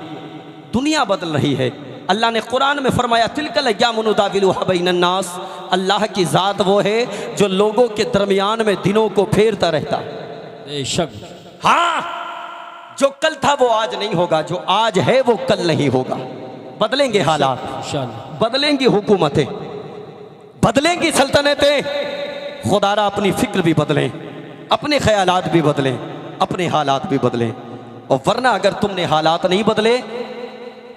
दुनिया बदल रही है। अल्लाह ने कुरान में फरमाया तिलकल अय्यामु नुदाविलुहा बैनन नास, अल्लाह की ज़ात वो है जो लोगों के दरमियान में दिनों को फेरता रहता है। बेशक। हाँ, जो कल था वो आज नहीं होगा, जो आज है वो कल नहीं होगा। बदलेंगे हालात, इंशाअल्लाह। बदलेंगी हुकूमतें, बदलेंगी सल्तनतें। खुदारा अपनी फिक्र भी बदलें, अपने ख्यालात भी बदलें, अपने हालात भी बदलें। और वरना अगर तुमने हालात नहीं बदले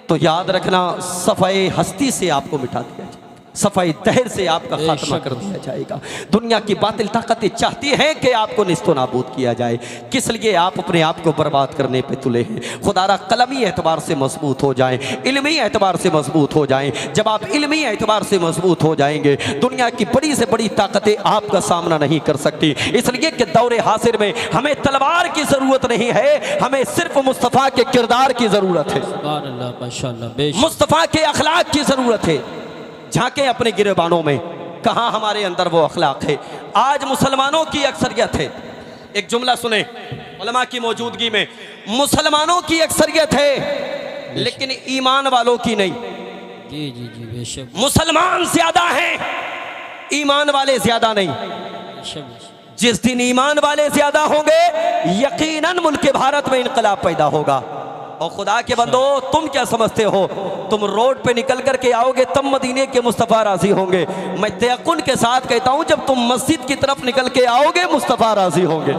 तो याद रखना सफ़ाए हस्ती से आपको मिटा दिया जाएगा, सफ़ाई दहर से आपका खात्मा कर दिया जाएगा। दुनिया की बातिल ताकतें चाहती हैं कि आपको निस्तो नाबूद किया जाए, किस लिए आप अपने आप को बर्बाद करने पे तुले हैं। खुदारा कलमी एतबार से मजबूत हो जाएं, इल्मी एतबार से मजबूत हो जाएं। जब आप इल्मी एतबार से मजबूत हो जाएंगे, दुनिया की बड़ी से बड़ी ताकतें आपका सामना नहीं कर सकती। इसलिए कि दौरे हासिर में हमें तलवार की ज़रूरत नहीं है, हमें सिर्फ मुस्तफ़ा के किरदार की ज़रूरत है, सुभान अल्लाह, माशाअल्लाह, बेशक। मुस्तफ़ा के अखलाक की ज़रूरत है। झांके अपने गिरबानों में, कहाँ हमारे अंदर वो अखलाक है। आज मुसलमानों की अक्सरियत है, एक जुमला सुने उलमा की मौजूदगी में, मुसलमानों की अक्सरियत है लेकिन ईमान वालों की नहीं। जी जी जी, बेशक मुसलमान ज्यादा हैं, ईमान वाले ज्यादा नहीं। बेशक बेशक। जिस दिन ईमान वाले ज्यादा होंगे, यकीनन मुल्क भारत में इनकलाब पैदा होगा। और खुदा के बंदो, तुम क्या समझते हो, तुम रोड पे निकल कर के आओगे तब मदीने के मुस्तफ़ा राजी होंगे। मैं तयक़ुन के साथ कहता हूं, जब तुम मस्जिद की तरफ निकल के आओगे मुस्तफ़ा राजी होंगे।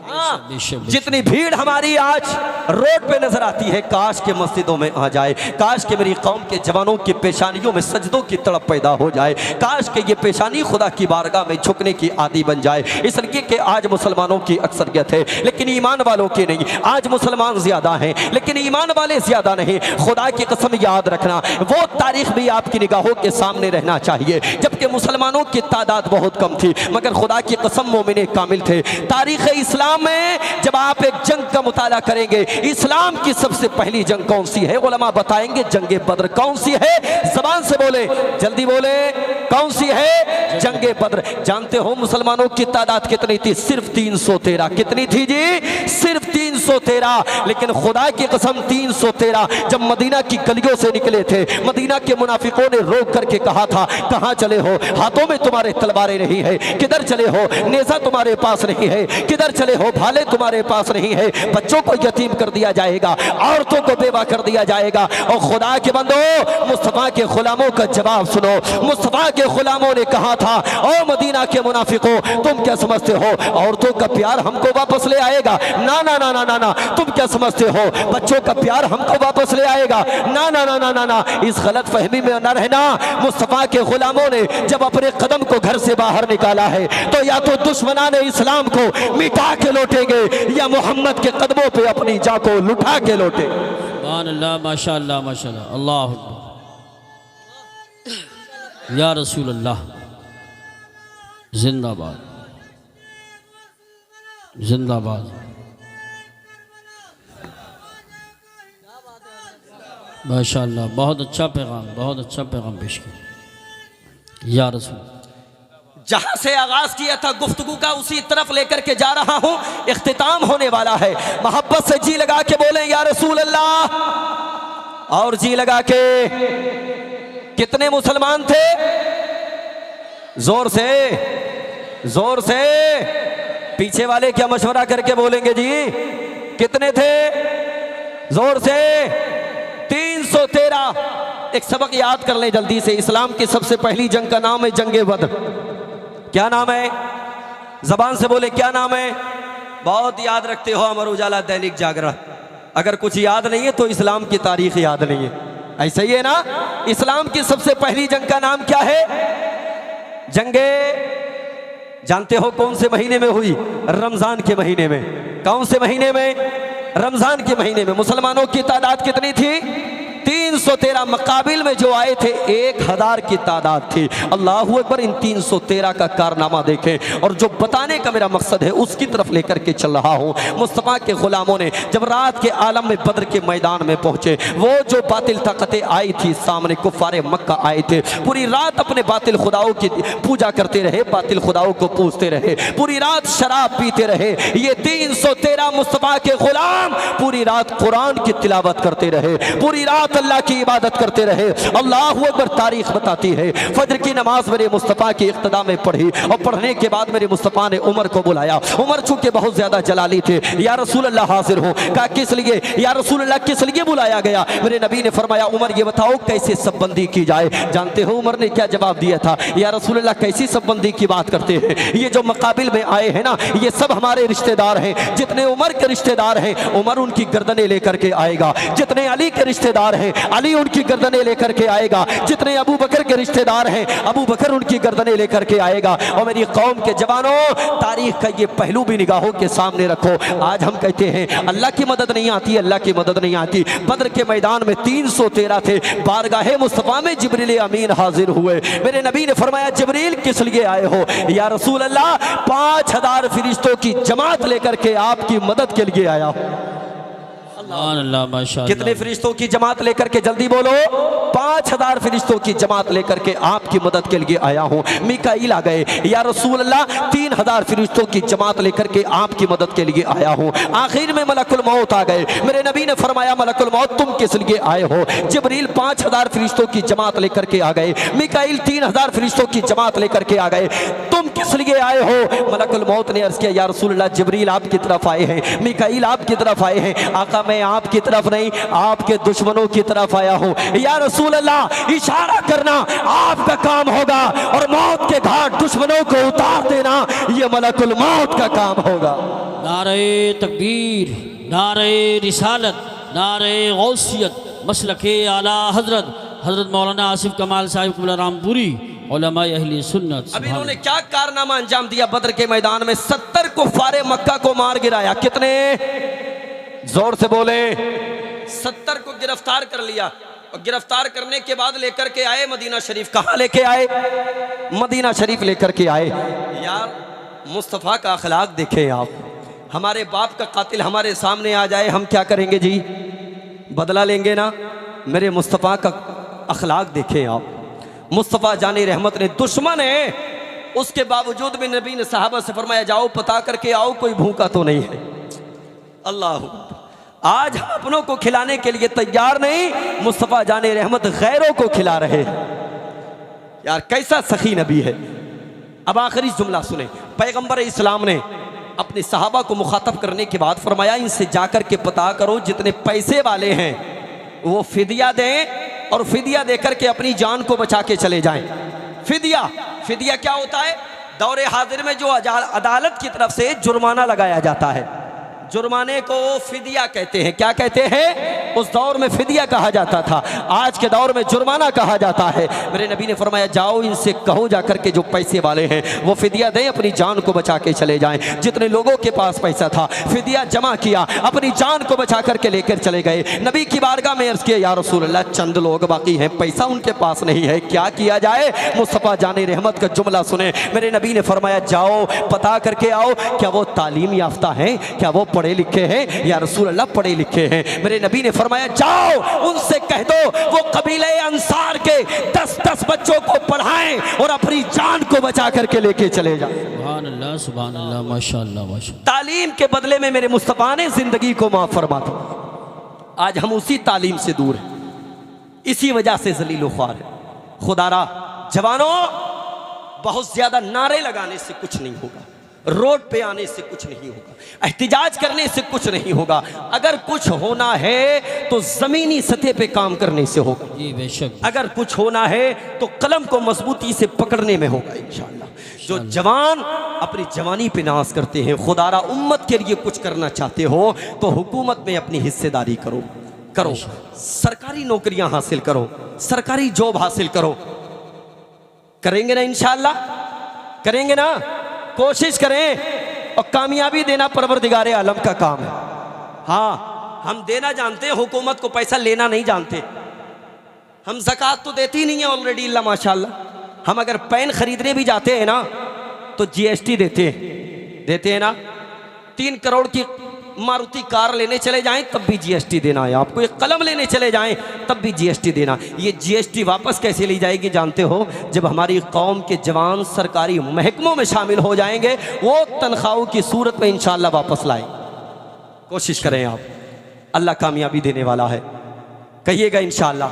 हाँ, जितनी भीड़ हमारी आज रोड पे नजर आती है, काश के मस्जिदों में आ जाए, काश के मेरी कौम के जवानों की पेशानियों में सजदों की तड़प पैदा हो जाए, काश के ये पेशानी खुदा की बारगाह में झुकने की आदी बन जाए। इसलिए कि आज मुसलमानों की अक्सरियत है लेकिन ईमान वालों की नहीं। आज मुसलमान ज्यादा हैं लेकिन ईमान वाले ज्यादा नहीं। खुदा की कसम याद रखना, वो तारीख भी आपकी निगाहों के सामने रहना चाहिए जबकि मुसलमानों की तादाद बहुत कम थी, मगर खुदा की कसम मोमिने कामिल थे। तारीख इस्लाम में जब आप एक जंग का मुताला करेंगे, इस्लाम की सबसे पहली जंग कौन सी है, उलमा बताएंगे जंगे बद्र। कौन सी है, जबान से बोले, जल्दी बोले, कौन सी है, जंगे बद्र। जानते हो मुसलमानों की तादाद कितनी थी? सिर्फ 313। कितनी थी जी? सिर्फ 313। लेकिन खुदा की कसम 313 जब मदीना की गलियों से निकले थे, मदीना के मुनाफिकों ने रोक करके कहा था, कहां चले हो, हाथों में तुम्हारे तलवारें नहीं है, किधर चले हो, नेजा तुम्हारे पास नहीं है, किधर चले हो, भाले तुम्हारे पास नहीं है, बच्चों को यतीम कर दिया जाएगा, औरतों को बेवा कर दिया जाएगा। और खुदा के बंदो, मुस्तफा के गुलामों का जवाब सुनो। मुस्तफा के गुलामों ने कहा था, ओ मदीना के मुनाफिकों, तुम क्या समझते हो औरतों का प्यार हमको वापस ले आएगा? ना ना ना ना ना ना। तुम क्या समझते हो बच्चों का प्यार हमको वापस ले आएगा? ना ना ना ना ना ना। इस गलत फहमी में न रहना। मुस्तफा के गुलामों ने जब अपने कदम को घर से बाहर निकाला है तो या तो दुश्मनाने इस्लाम को मिटा के लौटेंगे या मोहम्मद के कदमों पे अपनी जान को लुटा के लौटे। सुभान अल्लाह, माशाअल्लाह माशाअल्लाह, अल्लाह अकबर, या रसूल अल्लाह, जिंदाबाद जिंदाबाद। माशाअल्लाह, बहुत अच्छा पैगाम, बहुत अच्छा पैगाम पेश किया या रसूल। जहां से आगाज किया था गुफ्तगू का, उसी तरफ लेकर के जा रहा हूं। इख्तिताम होने वाला है। मोहब्बत से जी लगा के बोले या रसूल अल्लाह, और जी लगा के। कितने मुसलमान थे? जोर से, जोर से। पीछे वाले क्या मशवरा करके बोलेंगे जी? कितने थे? जोर से। 313। एक सबक याद कर लें जल्दी से। इस्लाम की सबसे पहली जंग का नाम है जंगे बद्र। क्या नाम है? जबान से बोले, क्या नाम है? बहुत याद रखते हो अमर उजाला, दैनिक जागरण। अगर कुछ याद नहीं है तो इस्लाम की तारीख याद नहीं है, ऐसा ही है ना? इस्लाम की सबसे पहली जंग का नाम क्या है? जंगे। जानते हो कौन से महीने में हुई? रमजान के महीने में। कौन से महीने में? रमजान के महीने में। मुसलमानों की तादाद कितनी थी? 313 मुकाबिल में जो आए थे 1000 की तादाद थी। अल्लाह अकबर। इन 313 का कारनामा देखें और जो बताने का मेरा मकसद है उसकी तरफ लेकर के चल रहा हूँ। मुस्तफ़ा के गुलामों ने जब रात के आलम में बद्र के मैदान में पहुंचे, वो जो बातिल ताकतें आई थी सामने, कुफारे मक्का आए थे, पूरी रात अपने बातिल खुदाओं की पूजा करते रहे, बातिल खुदाओं को पूजते रहे, पूरी रात शराब पीते रहे। ये 313 मुस्तफ़ा के गुलाम पूरी रात कुरान की तिलावत करते रहे, पूरी रात अल्लाह की इबादत करते रहे। अल्लाह अकबर। तारीख बताती है फजर की नमाज मेरे मुस्तफ़ा की इक्तदा में पढ़ी और पढ़ने के बाद मेरे मुस्तफ़ा ने उमर को बुलाया। उमर चूंकि बहुत ज्यादा जलाली थे, या रसूल अल्लाह हाजिर हो। कहा किस लिए? या रसूल अल्लाह किस लिए बुलाया गया? मेरे नबी ने फरमाया उमर ये बताओ कैसे सबबंदी की जाए। जानते हो उमर ने क्या जवाब दिया था? या रसूल अल्लाह कैसी सबबंदी की बात करते हैं? ये जो मुकाबिल में आए हैं ना, ये सब हमारे रिश्तेदार हैं। जितने उमर के रिश्तेदार हैं उमर उनकी गर्दनें लेकर के आएगा, जितने अली के रिश्तेदार हैं अली उनकी गर्दनें लेकर के आएगा, जितने अबू बकर के रिश्तेदार हैं अबू बकर उनकी गर्दनें लेकर के आएगा। और मेरी कौम के जवानों, तारीख का ये पहलू भी निगाहों के सामने रखो। आज हम कहते हैं अल्लाह की मदद नहीं आती, अल्लाह की मदद नहीं आती। बद्र के मैदान में 313 थे, बारगाहे मुस्तफ़ा में जिब्रील अमीन हाजिर हुए। मेरे नबी ने फरमाया जिब्रील किस लिए आए हो? या रसूल अल्लाह 5000 फरिश्तों की जमात लेकर के आपकी मदद के लिए आया हूं। कितने फरिश्तों की जमात लेकर के? जल्दी बोलो। 5000 फरिश्तों की जमात लेकर के आपकी मदद के लिए आया हूं। मिकाईल आ गए। या रसूल अल्लाह 3000 फरिश्तों की जमात लेकर के आपकी मदद के लिए आया हूं। आखिर में मलकुल मौत आ गए। मेरे नबी ने फरमाया मलकुल मौत तुम किस लिए आए हो? जिब्रील 5000 फरिश्तों की जमात लेकर के आ गए। मिकाईल 3000 फरिश्तों की जमात लेकर के आ गए। तुम किस लिए आए हो? मलकुल मौत ने अर्ज किया या रसूल अल्लाह जिब्रील आपकी तरफ आए हैं, मिकाईल आपकी तरफ आए हैं। आका मैं आपकी तरफ नहीं आपके दुश्मनों की तरफ आया हूं। या रसूल अल्लाह इशारा करना आपका काम होगा और मौत के घाट दुश्मनों को उतार देना ये मलकुल मौत का काम होगा। नारे तकबीर, नारे रिसालत, नारे गौसियत, मसलके आला हजरत हजरत मौलाना आसिफ कमाल साहिब क़िबला रामपुरी उलमाए अहले सुन्नत। अब इन्होंने क्या कारनामा अंजाम दिया? बद्र के मैदान में 70 कुफ़ारे मक्का को मार गिराया। कितने? जोर से बोले। 70 को गिरफ्तार कर लिया और गिरफ्तार करने के बाद लेकर के आए मदीना शरीफ। कहाँ लेके आए? मदीना शरीफ लेकर के आए। यार मुस्तफ़ा का अखलाक देखें आप। हमारे बाप का कातिल हमारे सामने आ जाए हम क्या करेंगे जी? बदला लेंगे ना? मेरे मुस्तफ़ा का अखलाक देखें आप। मुस्तफ़ा जाने रहमत ने दुश्मन है, उसके बावजूद भी नबी ने सहाबा से फरमाया जाओ पता करके आओ कोई भूखा तो नहीं है। अल्लाह। आज हम अपनों को खिलाने के लिए तैयार नहीं, मुस्तफ़ा जाने रहमत गैरों को खिला रहे हैं। यार कैसा सखी नबी है। अब आखिरी जुमला सुने। पैगंबर इस्लाम ने अपने सहाबा को मुखातब करने के बाद फरमाया इनसे जाकर के पता करो जितने पैसे वाले हैं वो फिदिया दें और फिदिया देकर के अपनी जान को बचा के चले जाएं। फिदिया, फिदिया क्या होता है? दौरे हाजिर में जो अदालत की तरफ से जुर्माना लगाया जाता है, जुर्माने को फिदिया कहते हैं। क्या कहते हैं? उस दौर में फिदिया कहा जाता था, आज के दौर में जुर्माना कहा जाता है। मेरे नबी ने फरमाया जाओ इनसे कहो जाकर के जो पैसे वाले हैं वो फिदिया दें, अपनी जान को बचा के चले जाएं। जितने लोगों के पास पैसा था फिदिया जमा किया, अपनी जान को बचा करके लेकर चले गए। नबी की बारगाह में अर्ज किया या रसूल अल्लाह चंद लोग बाकी हैं, पैसा उनके पास नहीं है, क्या किया जाए? मुस्तफ़ा जाने रहमत का जुमला सुने। मेरे नबी ने फरमाया जाओ पता करके आओ क्या वो तालीम याफ्ता हैं, क्या वो पढ़े लिखे हैं? या रसूल अल्लाह पढ़े लिखे हैं। मेरे नबी ने फरमाया जाओ उनसे कह दो वो कबीले अंसार के 10-10 बच्चों को पढ़ाएं और अपनी जान को बचा करके लेके चले जाएं। सुभान अल्लाह, सुभान अल्लाह, माशाअल्लाह, माशाअल्लाह। तालीम के बदले में मेरे मुस्तफ़ा ने जिंदगी को माफ फरमा दिया। आज हम उसी तालीम से दूर हैं, इसी वजह से जलील ख्वार है। खुदारा जवानों, बहुत ज्यादा नारे लगाने से कुछ नहीं होगा, रोड पे आने से कुछ नहीं होगा, एहतिजाज करने से कुछ नहीं होगा। अगर कुछ होना है तो जमीनी सतह पे काम करने से होगा। जी बेशक। अगर कुछ होना है तो कलम को मजबूती से पकड़ने में होगा इंशाअल्लाह। जो जवान अपनी जवानी पे नाज करते हैं, खुदारा उम्मत के लिए कुछ करना चाहते हो तो हुकूमत में अपनी हिस्सेदारी करो, सरकारी नौकरियां हासिल करो, सरकारी जॉब हासिल करो। करेंगे ना इंशाअल्लाह? करेंगे ना? कोशिश करें और कामयाबी देना परवरदिगारे आलम का काम है। हाँ, हम देना जानते हैं, हुकूमत को पैसा लेना नहीं जानते। हम ज़कात तो देती नहीं है ऑलरेडी, इल्ला माशाल्लाह। हम अगर पेन खरीदने भी जाते हैं ना तो जीएसटी देते हैं ना। 3 करोड़ की मारुति कार लेने चले जाएं तब भी जीएसटी देना है आपको। एक कलम लेने चले जाएं तब भी जीएसटी देना। ये जीएसटी वापस कैसे ली जाएगी जानते हो? जब हमारी कौम के जवान सरकारी महकमों में शामिल हो जाएंगे, वो तनख्वाहों की सूरत में इंशाअल्लाह वापस लाएं। कोशिश करें आप, अल्लाह कामयाबी देने वाला है। कहिएगा इंशाअल्लाह।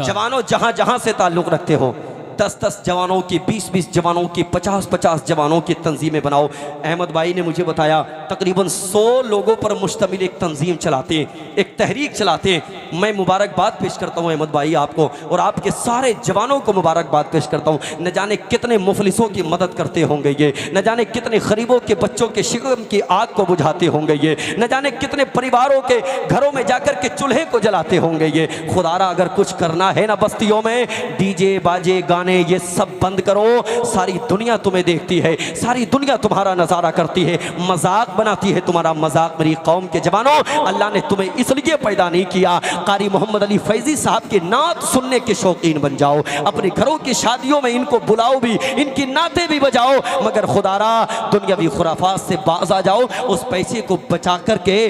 जवानों जहां जहां से ताल्लुक़ रखते हो, 10-10 जवानों की, 20-20 जवानों की, 50-50 जवानों की तंजीमें बनाओ। अहमद भाई ने मुझे बताया तकरीबन 100 लोगों पर मुश्तमिल एक तंजीम चलाते, एक तहरीक चलाते। मैं मुबारकबाद पेश करता हूँ अहमद भाई आपको, और आपके सारे जवानों को मुबारकबाद पेश करता हूँ। न जाने कितने मुफलिसों की मदद करते होंगे ये, न जाने कितने गरीबों के बच्चों के शिकम की आग को बुझाते होंगे ये, न जाने कितने परिवारों के घरों में जाकर के चूल्हे को जलाते होंगे ये। खुदारा अगर कुछ करना है ना बस्तियों में, डीजे बाजे गाने ये सब बंद करो। सारी दुनिया तुम्हें देखती है, सारी दुनिया तुम्हारा नजारा करती है, मजाक बनाती है तुम्हारा मजाक। मेरी कौम के जवानों, अल्लाह ने तुम्हें इसलिए पैदा नहीं किया। कारी मोहम्मद अली फैजी साहब की नात सुनने के शौकीन बन जाओ, अपने घरों की शादियों में इनको बुलाओ भी, इनकी नाते भी बजाओ, मगर खुदारा दुनियावी खुराफात से बाज आ जाओ। उस पैसे को बचा करके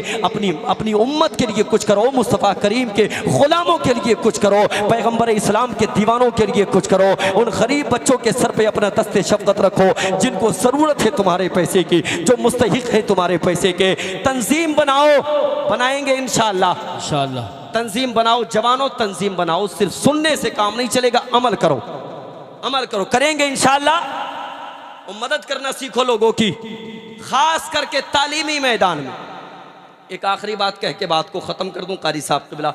अपनी उम्मत के लिए कुछ करो, मुस्तफ़ा करीम के गुलामों के लिए कुछ करो, पैगंबर इस्लाम के दीवानों के लिए कुछ करो। उन गरीब बच्चों के सर पे अपना दस्ते शफ़क़त रखो जिनको ज़रूरत है तुम्हारे पैसे की, जो मुस्तहिक है तुम्हारे पैसे के। तंजीम बनाओ, बनाएंगे इंशाअल्लाह। तंजीम बनाओ जवानों, तंजीम बनाओ। सिर्फ सुनने से काम नहीं चलेगा, अमल करो, करेंगे इंशाअल्लाह। और मदद करना सीखो लोगों की, खास करके तालीमी मैदान में। एक आखिरी बात कह के बात को ख़त्म कर दूं। कारी साहब क़िबला,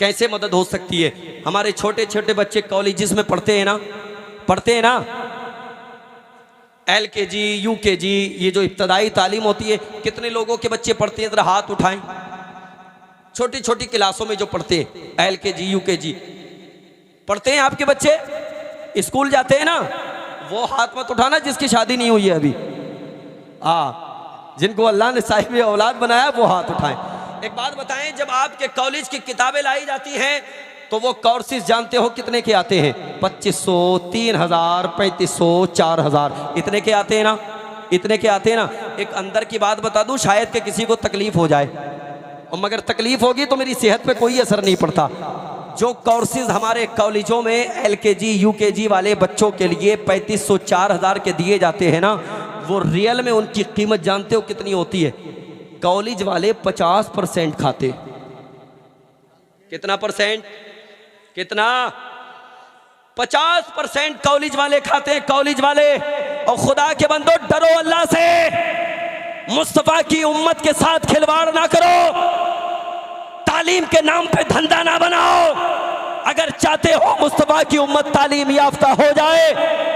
कैसे मदद हो सकती है? हमारे छोटे छोटे बच्चे कॉलेजेस में पढ़ते हैं ना, LKG UKG, ये जो इब्तदाई तालीम होती है, कितने लोगों के बच्चे पढ़ते हैं? ज़रा हाथ उठाएं। छोटी छोटी क्लासों में जो पढ़ते हैं, LKG UKG पढ़ते हैं आपके बच्चे, स्कूल जाते हैं ना, वो हाथ मत उठाना जिसकी शादी नहीं हुई है अभी। जिनको अल्लाह ने साहिब औलाद बनाया वो हाथ उठाएं। एक बात बताएं, जब आपके कॉलेज की किताबें लाई जाती हैं तो वो कोर्सेज जानते हो कितने के आते हैं? 2500, 3000, 3500, 4000, इतने के आते हैं ना। एक अंदर की बात बता दूं, शायद कि किसी को तकलीफ हो जाए, और मगर तकलीफ होगी तो मेरी सेहत पे कोई असर नहीं पड़ता। जो कोर्सेज हमारे कॉलेजों में LKG UKG वाले बच्चों के लिए 3500, 4000 के दिए जाते हैं ना, वो रियल में उनकी कीमत जानते हो कितनी होती है? कॉलेज वाले 50% खाते। कितना परसेंट? 50% कॉलेज वाले खाते हैं, कॉलेज वाले। और खुदा के बंदो, डरो अल्लाह से, मुस्तफा की उम्मत के साथ खिलवाड़ ना करो, तालीम के नाम पे धंधा ना बनाओ। अगर चाहते हो मुस्तफा की उम्मत तालीम याफ्ता हो जाए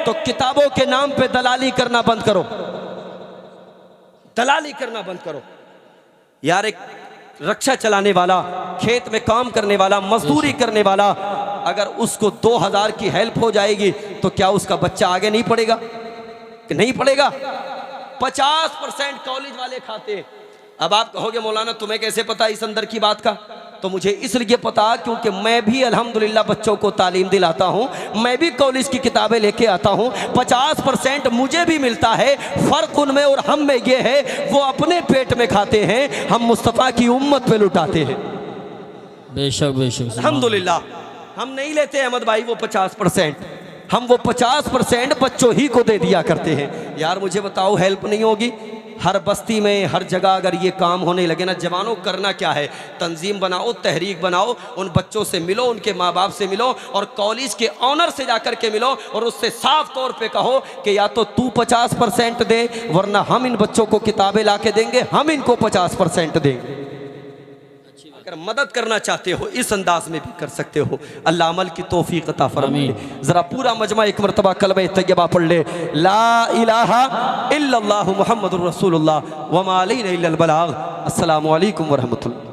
तो किताबों के नाम पे दलाली करना बंद करो। यार, एक रक्षा चलाने वाला, खेत में काम करने वाला, मजदूरी करने वाला, अगर उसको 2000 की हेल्प हो जाएगी तो क्या उसका बच्चा आगे नहीं पढ़ेगा कि नहीं पढ़ेगा? 50% कॉलेज वाले खाते। अब आप कहोगे मौलाना तुम्हें कैसे पता इस अंदर की बात का? तो मुझे इसलिए पता क्योंकि मैं भी अल्हम्दुलिल्लाह बच्चों को तालीम दिलाता हूँ, मैं भी कॉलेज की किताबें लेके आता हूँ। 50% मुझे भी मिलता है। फ़र्क उनमें और हम में ये है, वो अपने पेट में खाते हैं, हम मुस्तफ़ा की उम्मत पे लुटाते हैं। बेशक अल्हम्दुलिल्लाह हम नहीं लेते अहमद भाई वो 50%, हम वो 50% बच्चों ही को दे दिया करते हैं। यार मुझे बताओ, हेल्प नहीं होगी? हर बस्ती में, हर जगह अगर ये काम होने लगे ना, जवानों करना क्या है? तंजीम बनाओ, तहरीक बनाओ, उन बच्चों से मिलो, उनके माँ बाप से मिलो, और कॉलेज के ऑनर से जाकर के मिलो, और उससे साफ तौर पे कहो कि या तो तू 50% दे, वरना हम इन बच्चों को किताबें ला के देंगे, हम इनको 50% देंगे। अगर मदद करना चाहते हो इस अंदाज में भी कर सकते हो। अल्लाह अमल की तौफीक अता फरमाए। ज़रा पूरा मजमा एक मरतबा कलमे तैयबा पढ़ ले, ला इलाहा इल्लल्लाहु मुहम्मदुर रसूलुल्लाह व मा अलैना इल्लल बलाग। अस्सलामु अलैकुम व रहमतुल्लाह।